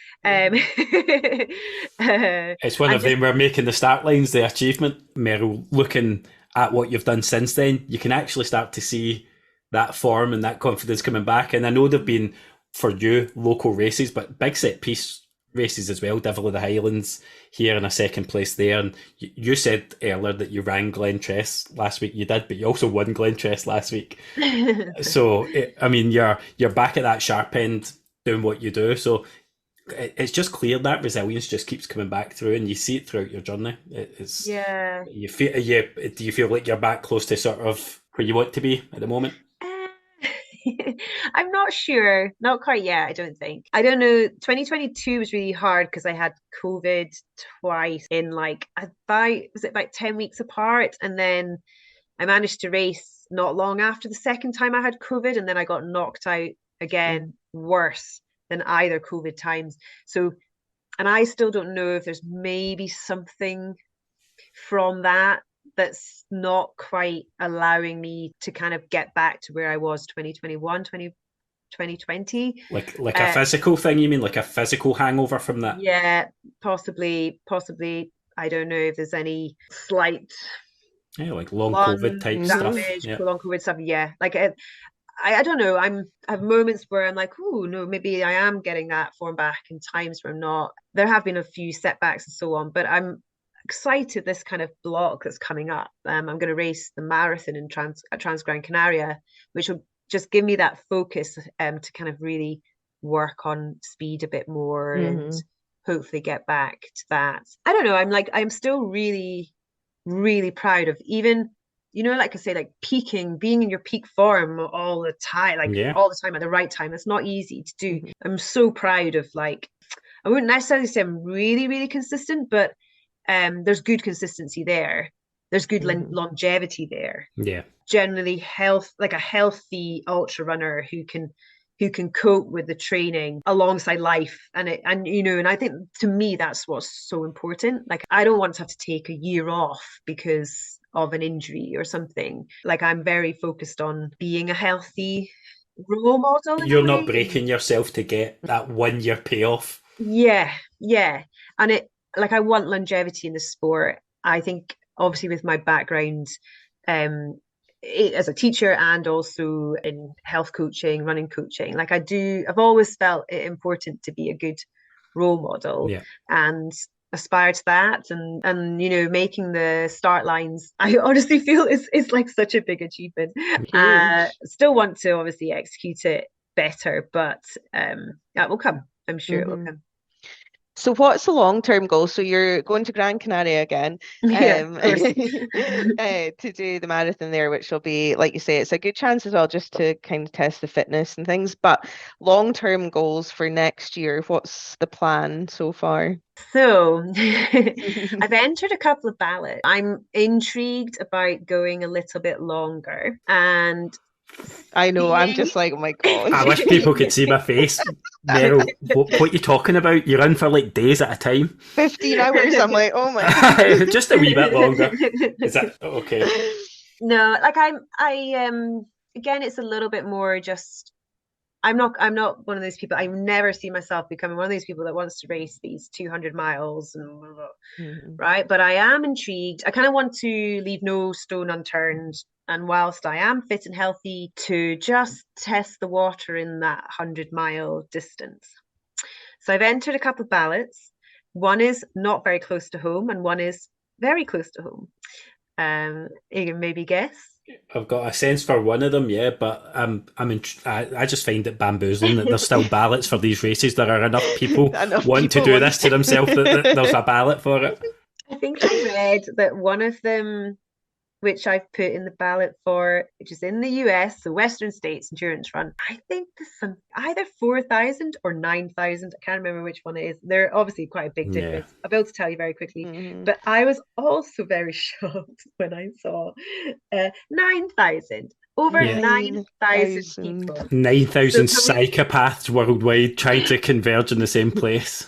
It's one of them where making the start lines the achievement. Meryl, looking at what you've done since then, you can actually start to see that form and that confidence coming back. And I know they've been, for you, local races, but big set piece races as well. Devil of the Highlands here in a second place there. And you said earlier that you ran Glentress last week. You did, but you also won Glentress last week. So, I mean, you're back at that sharp end doing what you do. So it's just clear that resilience just keeps coming back through, and you see it throughout your journey. It's you feel do you feel like you're back close to sort of where you want to be at the moment? I'm not sure, not quite yet. I don't think. I don't know. 2022 was really hard because I had COVID twice in like about 10 weeks apart, and then I managed to race not long after the second time I had COVID, and then I got knocked out again, worse than either COVID times. So, and I still don't know if there's maybe something from that that's not quite allowing me to kind of get back to where I was 2020. Like a physical thing, you mean? Like a physical hangover from that? Yeah, possibly. I don't know if there's any slight like long COVID type stuff. Long COVID stuff. Yeah, like I don't know. I have moments where I'm like, oh no, maybe I am getting that form back, and times where I'm not. There have been a few setbacks and so on, but I'm excited this kind of block that's coming up. I'm going to race the marathon in Trans Gran Canaria, which will just give me that focus to kind of really work on speed a bit more and hopefully get back to that. I don't know. I'm still really, really proud of even, you know, like I say, like peaking, being in your peak form all the time, all the time at the right time. It's not easy to do. I'm so proud of, like, I wouldn't necessarily say I'm really, really consistent, but there's good consistency there. There's good longevity there. Yeah. Generally like a healthy ultra runner who can cope with the training alongside life. And I think to me, that's what's so important. Like, I don't want to have to take a year off because of an injury or something. Like, I'm very focused on being a healthy role model. You're not breaking yourself to get that 1 year payoff. Yeah. And I want longevity in the sport. I think obviously with my background as a teacher and also in health coaching, running coaching, I've always felt it important to be a good role model and aspire to that. And making the start lines, I honestly feel is like such a big achievement. Still want to obviously execute it better, but that will come. I'm sure it will come. So what's the long-term goal? So you're going to Gran Canaria again to do the marathon there, which will be, like you say, it's a good chance as well just to kind of test the fitness and things. But long-term goals for next year, what's the plan so far? So I've entered a couple of ballots. I'm intrigued about going a little bit longer. And I know. I'm skiing. just like, oh my God. I wish people could see my face. Meryl, what you talking about? You're in for like days at a time. 15 hours. I'm like, oh my goodness. Just a wee bit longer. Is that okay? No, like again, it's a little bit more just I'm not one of those people. I never see myself becoming one of those people that wants to race these 200 miles and blah, blah, Mhm. right. But I am intrigued. I kind of want to leave no stone unturned. And whilst I am fit and healthy, to just test the water in that 100-mile distance. So I've entered a couple of ballots. One is not very close to home, and one is very close to home. You can maybe guess. I've got a sense for one of them, yeah, but I just find it bamboozling that there's still ballots for these races. There are enough people wanting to do this to themselves that there's a ballot for it. I think I read that one of them, which I've put in the ballot for, which is in the US, the Western States Endurance Run. I think there's some either 4,000 or 9,000. I can't remember which one it is. They're obviously quite a big difference. Yeah. I'll be able to tell you very quickly. Mm-hmm. But I was also very shocked when I saw 9,000. Over 9,000 people. 9,000 psychopaths worldwide trying to converge in the same place.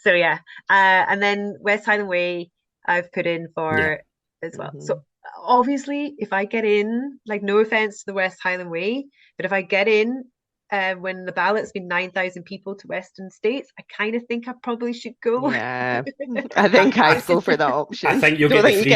So yeah. And then West Highland Way, I've put in for... as well. Mm-hmm. So obviously if I get in, like no offense to the West Highland Way, but if I get in when the ballot's been 9,000 people to Western States, I kind of think I probably should go. Yeah, I think I'd go for that option. I think you'll get the free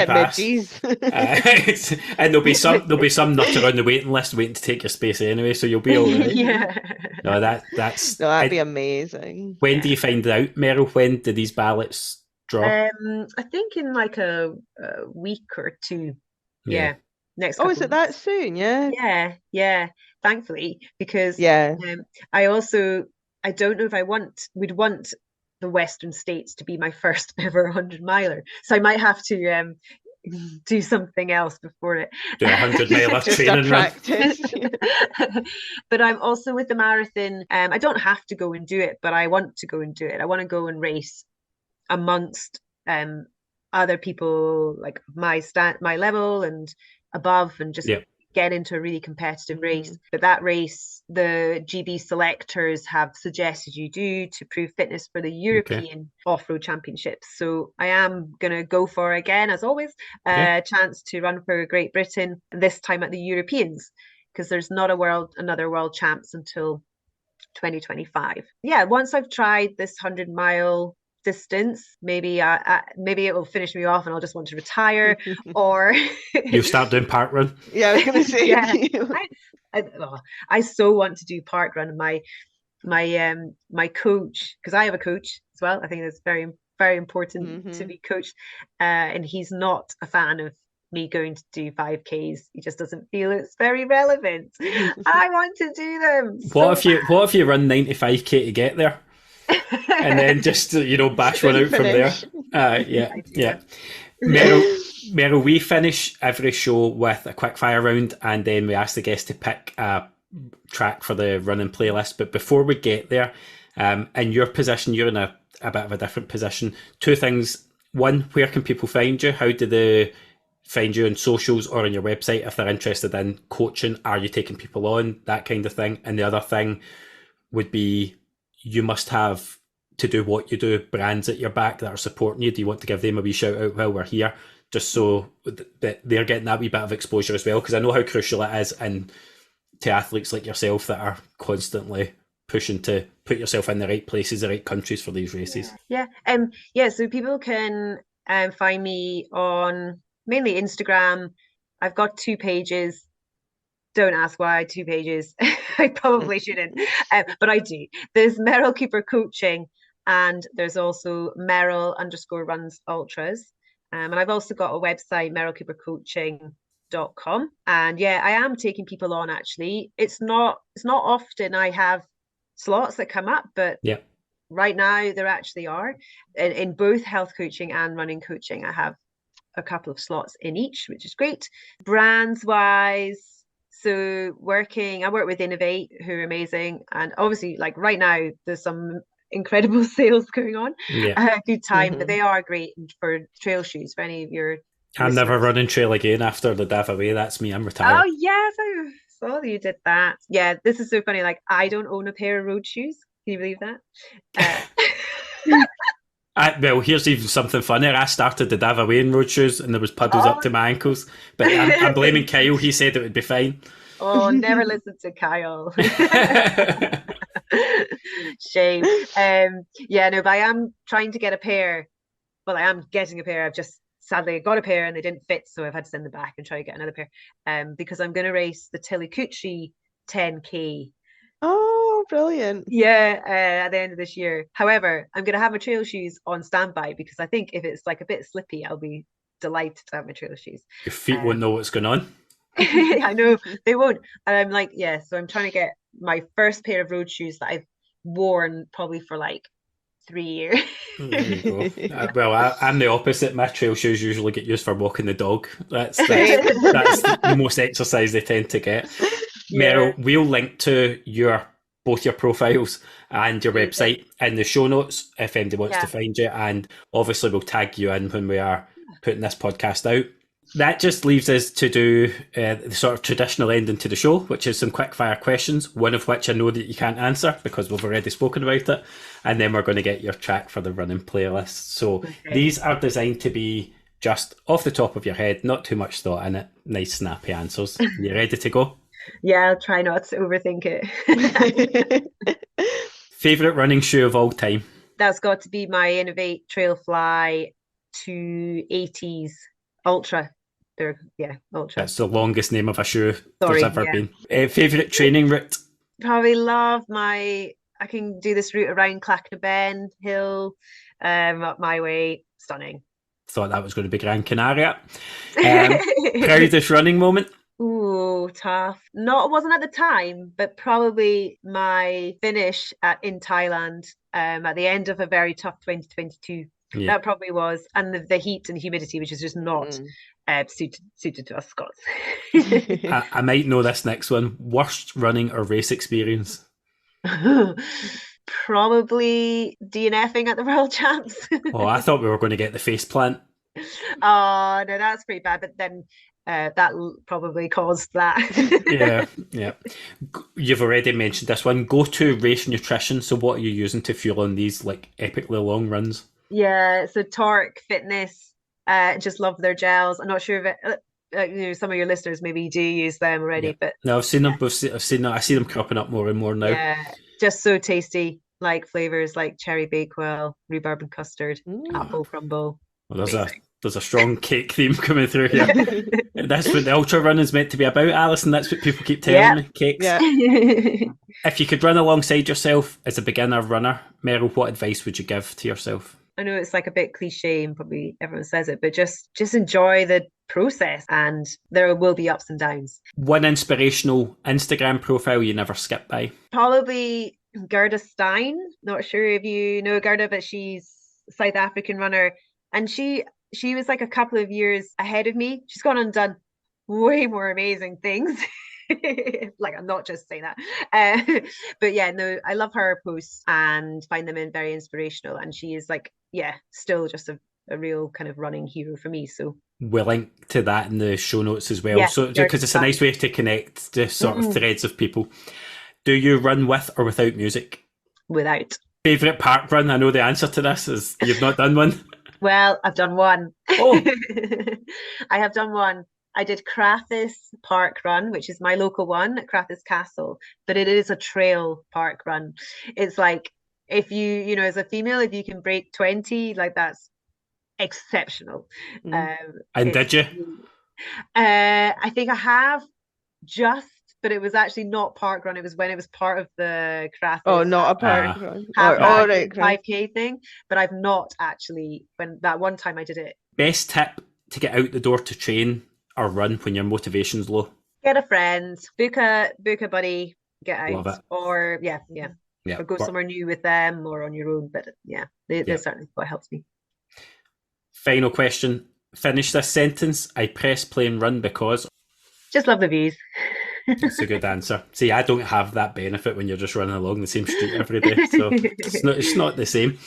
pass. And there'll be some nutter on the waiting list waiting to take your space anyway, so you'll be all right. Yeah. No, that'd be amazing. When do you find out, Meryl? When do these ballots draw? I think in like a week or two. Yeah. Next. Oh, is it that soon? Yeah. Yeah. Thankfully, because I don't know if I would want the Western States to be my first ever 100 miler. So I might have to do something else before it. Do 100 mile training run. But I'm also with the marathon. I don't have to go and do it, but I want to go and do it. I want to go and race amongst other people like my level and above, and just get into a really competitive race. But that race, the GB selectors have suggested you do to prove fitness for the European off-road championships. So I am gonna go for, again, as always, a chance to run for Great Britain, this time at the Europeans, because there's not another world champs until 2025. Once I've tried this 100-mile distance, maybe it will finish me off and I'll just want to retire, or you start doing park run. I was gonna say I so want to do park run. My coach, because I have a coach as well, I think it's very, very important to be coached, and he's not a fan of me going to do 5Ks. He just doesn't feel it's very relevant. I want to do them. What if you run 95k to get there? And then just bash one out from there. Meryl, we finish every show with a quick fire round, and then we ask the guests to pick a track for the running playlist. But before we get there, in your position, you're in a bit of a different position. Two things. One, where can people find you? How do they find you on socials or on your website if they're interested in coaching? Are you taking people on? That kind of thing. And the other thing would be, you must have, to do what you do, brands at your back that are supporting you. Do you want to give them a wee shout out while we're here, just so that they're getting that wee bit of exposure as well? Because I know how crucial it is, and to athletes like yourself that are constantly pushing to put yourself in the right places, the right countries for these races. So people can find me on mainly Instagram. I've got 2 pages. Don't ask why 2 pages. I probably shouldn't, but I do. There's Meryl Cooper Coaching, and there's also Meryl_runs ultras. And I've also got a website, merylcoopercoaching.com. And I am taking people on, actually. It's not often I have slots that come up, but right now there actually are. In both health coaching and running coaching, I have a couple of slots in each, which is great. Brands wise, so I work with Innovate, who are amazing, and obviously, like right now, there's some incredible sales going on. Good time, but they are great for trail shoes for any of your I'm never running trail again after the Dav away. That's me. I'm retired. Oh yes, I saw that you did that. Yeah, this is so funny. Like, I don't own a pair of road shoes. Can you believe that? Well, here's even something funnier. I started the Dav away in road shoes and there was puddles up to my ankles. But I'm blaming Kyle. He said it would be fine. Oh, never listen to Kyle. Shame. Yeah, no, but I am trying to get a pair. Well, I am getting a pair. I've just sadly got a pair and they didn't fit, so I've had to send them back and try to get another pair. Because I'm going to race the Tillycoochee 10K. Oh, brilliant. Yeah, at the end of this year. However, I'm going to have my trail shoes on standby because I think if it's like a bit slippy, I'll be delighted to have my trail shoes. Your feet won't know what's going on. I know they won't. And I'm like, yeah, so I'm trying to get my first pair of road shoes that I've worn probably for like 3 years. There you go. Well, I'm the opposite. My trail shoes usually get used for walking the dog. That's the most exercise they tend to get. Yeah. Meryl, we'll link to both your profiles and your website in the show notes if anybody wants to find you, and obviously we'll tag you in when we are putting this podcast out. That just leaves us to do the sort of traditional ending to the show, which is some quick fire questions, one of which I know that you can't answer because we've already spoken about it, and then we're going to get your track for the running playlist. So these are designed to be just off the top of your head, not too much thought in it, nice snappy answers. You ready to go? Yeah, I'll try not to overthink it. Favourite running shoe of all time? That's got to be my Innovate Trailfly 280s Ultra. Ultra. That's the longest name of a shoe there's ever been. Favourite training route? Probably love I can do this route around Clackaben Hill, up my way. Stunning. Thought that was going to be Gran Canaria. Proudest running moment? Ooh, tough. It wasn't at the time, but probably my finish in Thailand at the end of a very tough 2022. Yeah. That probably was. And the heat and humidity, which is just not suited to us Scots. I might know this next one. Worst running or race experience? Probably DNFing at the World Champs. Oh, I thought we were going to get the face plant. Oh, no, that's pretty bad. But then that probably caused that. Yeah. You've already mentioned this one. Go-to race nutrition. So what are you using to fuel on these like epically long runs? Yeah, so Torque Fitness, just love their gels. I'm not sure if it, some of your listeners maybe do use them already, but no, I've seen them. I've seen them. I see them cropping up more and more now. Yeah, just so tasty. Like flavors like cherry bakewell, rhubarb and custard, apple crumble. Well, there's a strong cake theme coming through here. That's what the ultra run is meant to be about, Alison. That's what people keep telling me. Cakes. Yeah. If you could run alongside yourself as a beginner runner, Meryl, what advice would you give to yourself? I know it's like a bit cliche and probably everyone says it, but just enjoy the process and there will be ups and downs. One inspirational Instagram profile you never skip by? Probably Gerda Stein. Not sure if you know Gerda, but she's a South African runner and she was like a couple of years ahead of me. She's gone and done way more amazing things. Like, I'm not just saying that. But yeah, no, I love her posts and find them very inspirational. And she is like, still just a real kind of running hero for me. So we'll link to that in the show notes as well. So because it's a nice way to connect the sort of threads of people. Do you run with or without music? Without. Favourite park run? I know the answer to this is you've not done one. Well, I've done one. Oh. I have done one. I did Crathis Park Run, which is my local one at Crathis Castle, but it is a trail park run. It's like, if you as a female, if you can break 20, like that's exceptional. And did you? I think I have but it was actually not park run. It was when it was part of the Crathis. Oh, not a park run. Right. 5K thing, but I've not actually, when that one time I did it. Best tip to get out the door to train or run when your motivation's low? Get a friend, book a buddy, get out. Love it. Or or go somewhere new with them or on your own. But they're certainly what helps me. Final question. Finish this sentence. I press play and run because... Just love the views. That's a good answer. See, I don't have that benefit when you're just running along the same street every day, so it's not the same.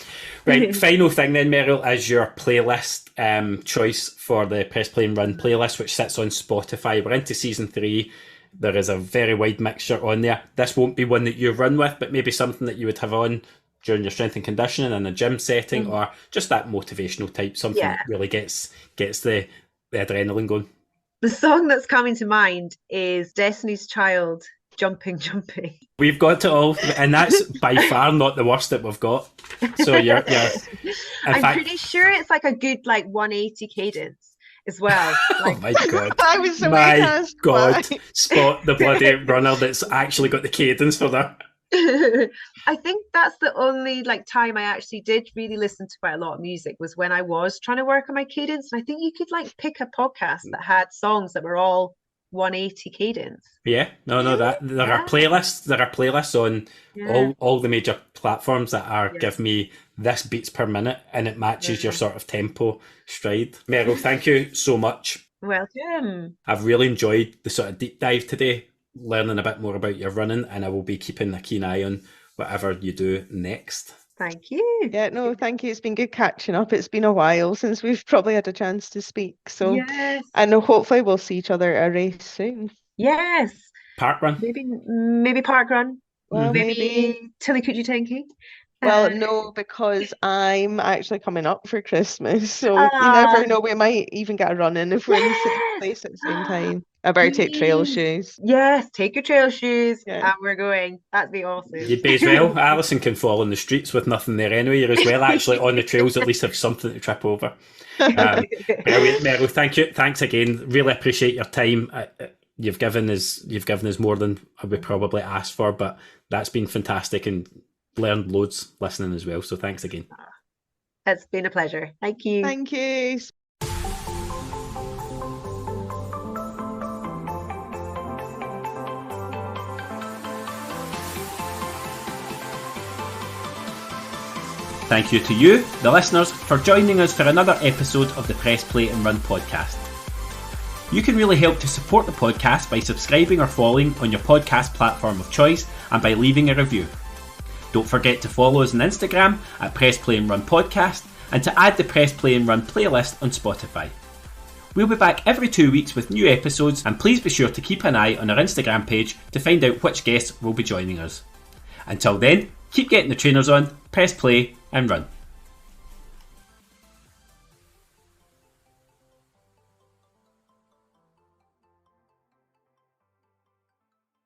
Right, final thing then, Meryl, is your playlist choice for the Press Play and Run playlist, which sits on Spotify. We're into season 3. There is a very wide mixture on there. This won't be one that you run with, but maybe something that you would have on during your strength and conditioning in a gym setting, or just that motivational type, something that really gets the adrenaline going. The song that's coming to mind is Destiny's Child, Jumping, Jumping. We've got it all, and that's by far not the worst that we've got. So you're I'm pretty sure it's like a good 180 cadence as well. Oh my God. I was so my God. Spot the bloody runner that's actually got the cadence for that. I think that's the only time I actually did really listen to quite a lot of music was when I was trying to work on my cadence. And I think you could pick a podcast that had songs that were all 180 cadence. Yeah, that there are playlists on all the major platforms that are give me this beats per minute, and it matches your sort of tempo stride. Meryl, thank you so much. Welcome. I've really enjoyed the sort of deep dive today, learning a bit more about your running, and I will be keeping a keen eye on whatever you do next. Thank you. Yeah, no, thank you. It's been good catching up. It's been a while since we've probably had a chance to speak. So, yes. And hopefully we'll see each other at a race soon. Yes. Park run. Maybe park run. Well, maybe Tillycoochee Tenky. Well, no, because I'm actually coming up for Christmas. So you never know. We might even get a run in if we're in the same place at the same time. I better take trail shoes. Yes, take your trail shoes and we're going. That'd be awesome. You'd be as well. Alison can fall in the streets with nothing there anyway. You're as well actually on the trails, at least have something to trip over. Meryl, thank you. Thanks again. Really appreciate your time. You've given us more than we probably asked for, but that's been fantastic and learned loads listening as well. So thanks again. It's been a pleasure. Thank you. Thank you. Thank you to you, the listeners, for joining us for another episode of the Press Play and Run podcast. You can really help to support the podcast by subscribing or following on your podcast platform of choice and by leaving a review. Don't forget to follow us on Instagram at Press Play and Run Podcast and to add the Press Play and Run playlist on Spotify. We'll be back every 2 weeks with new episodes, and please be sure to keep an eye on our Instagram page to find out which guests will be joining us. Until then, keep getting the trainers on, press play and run.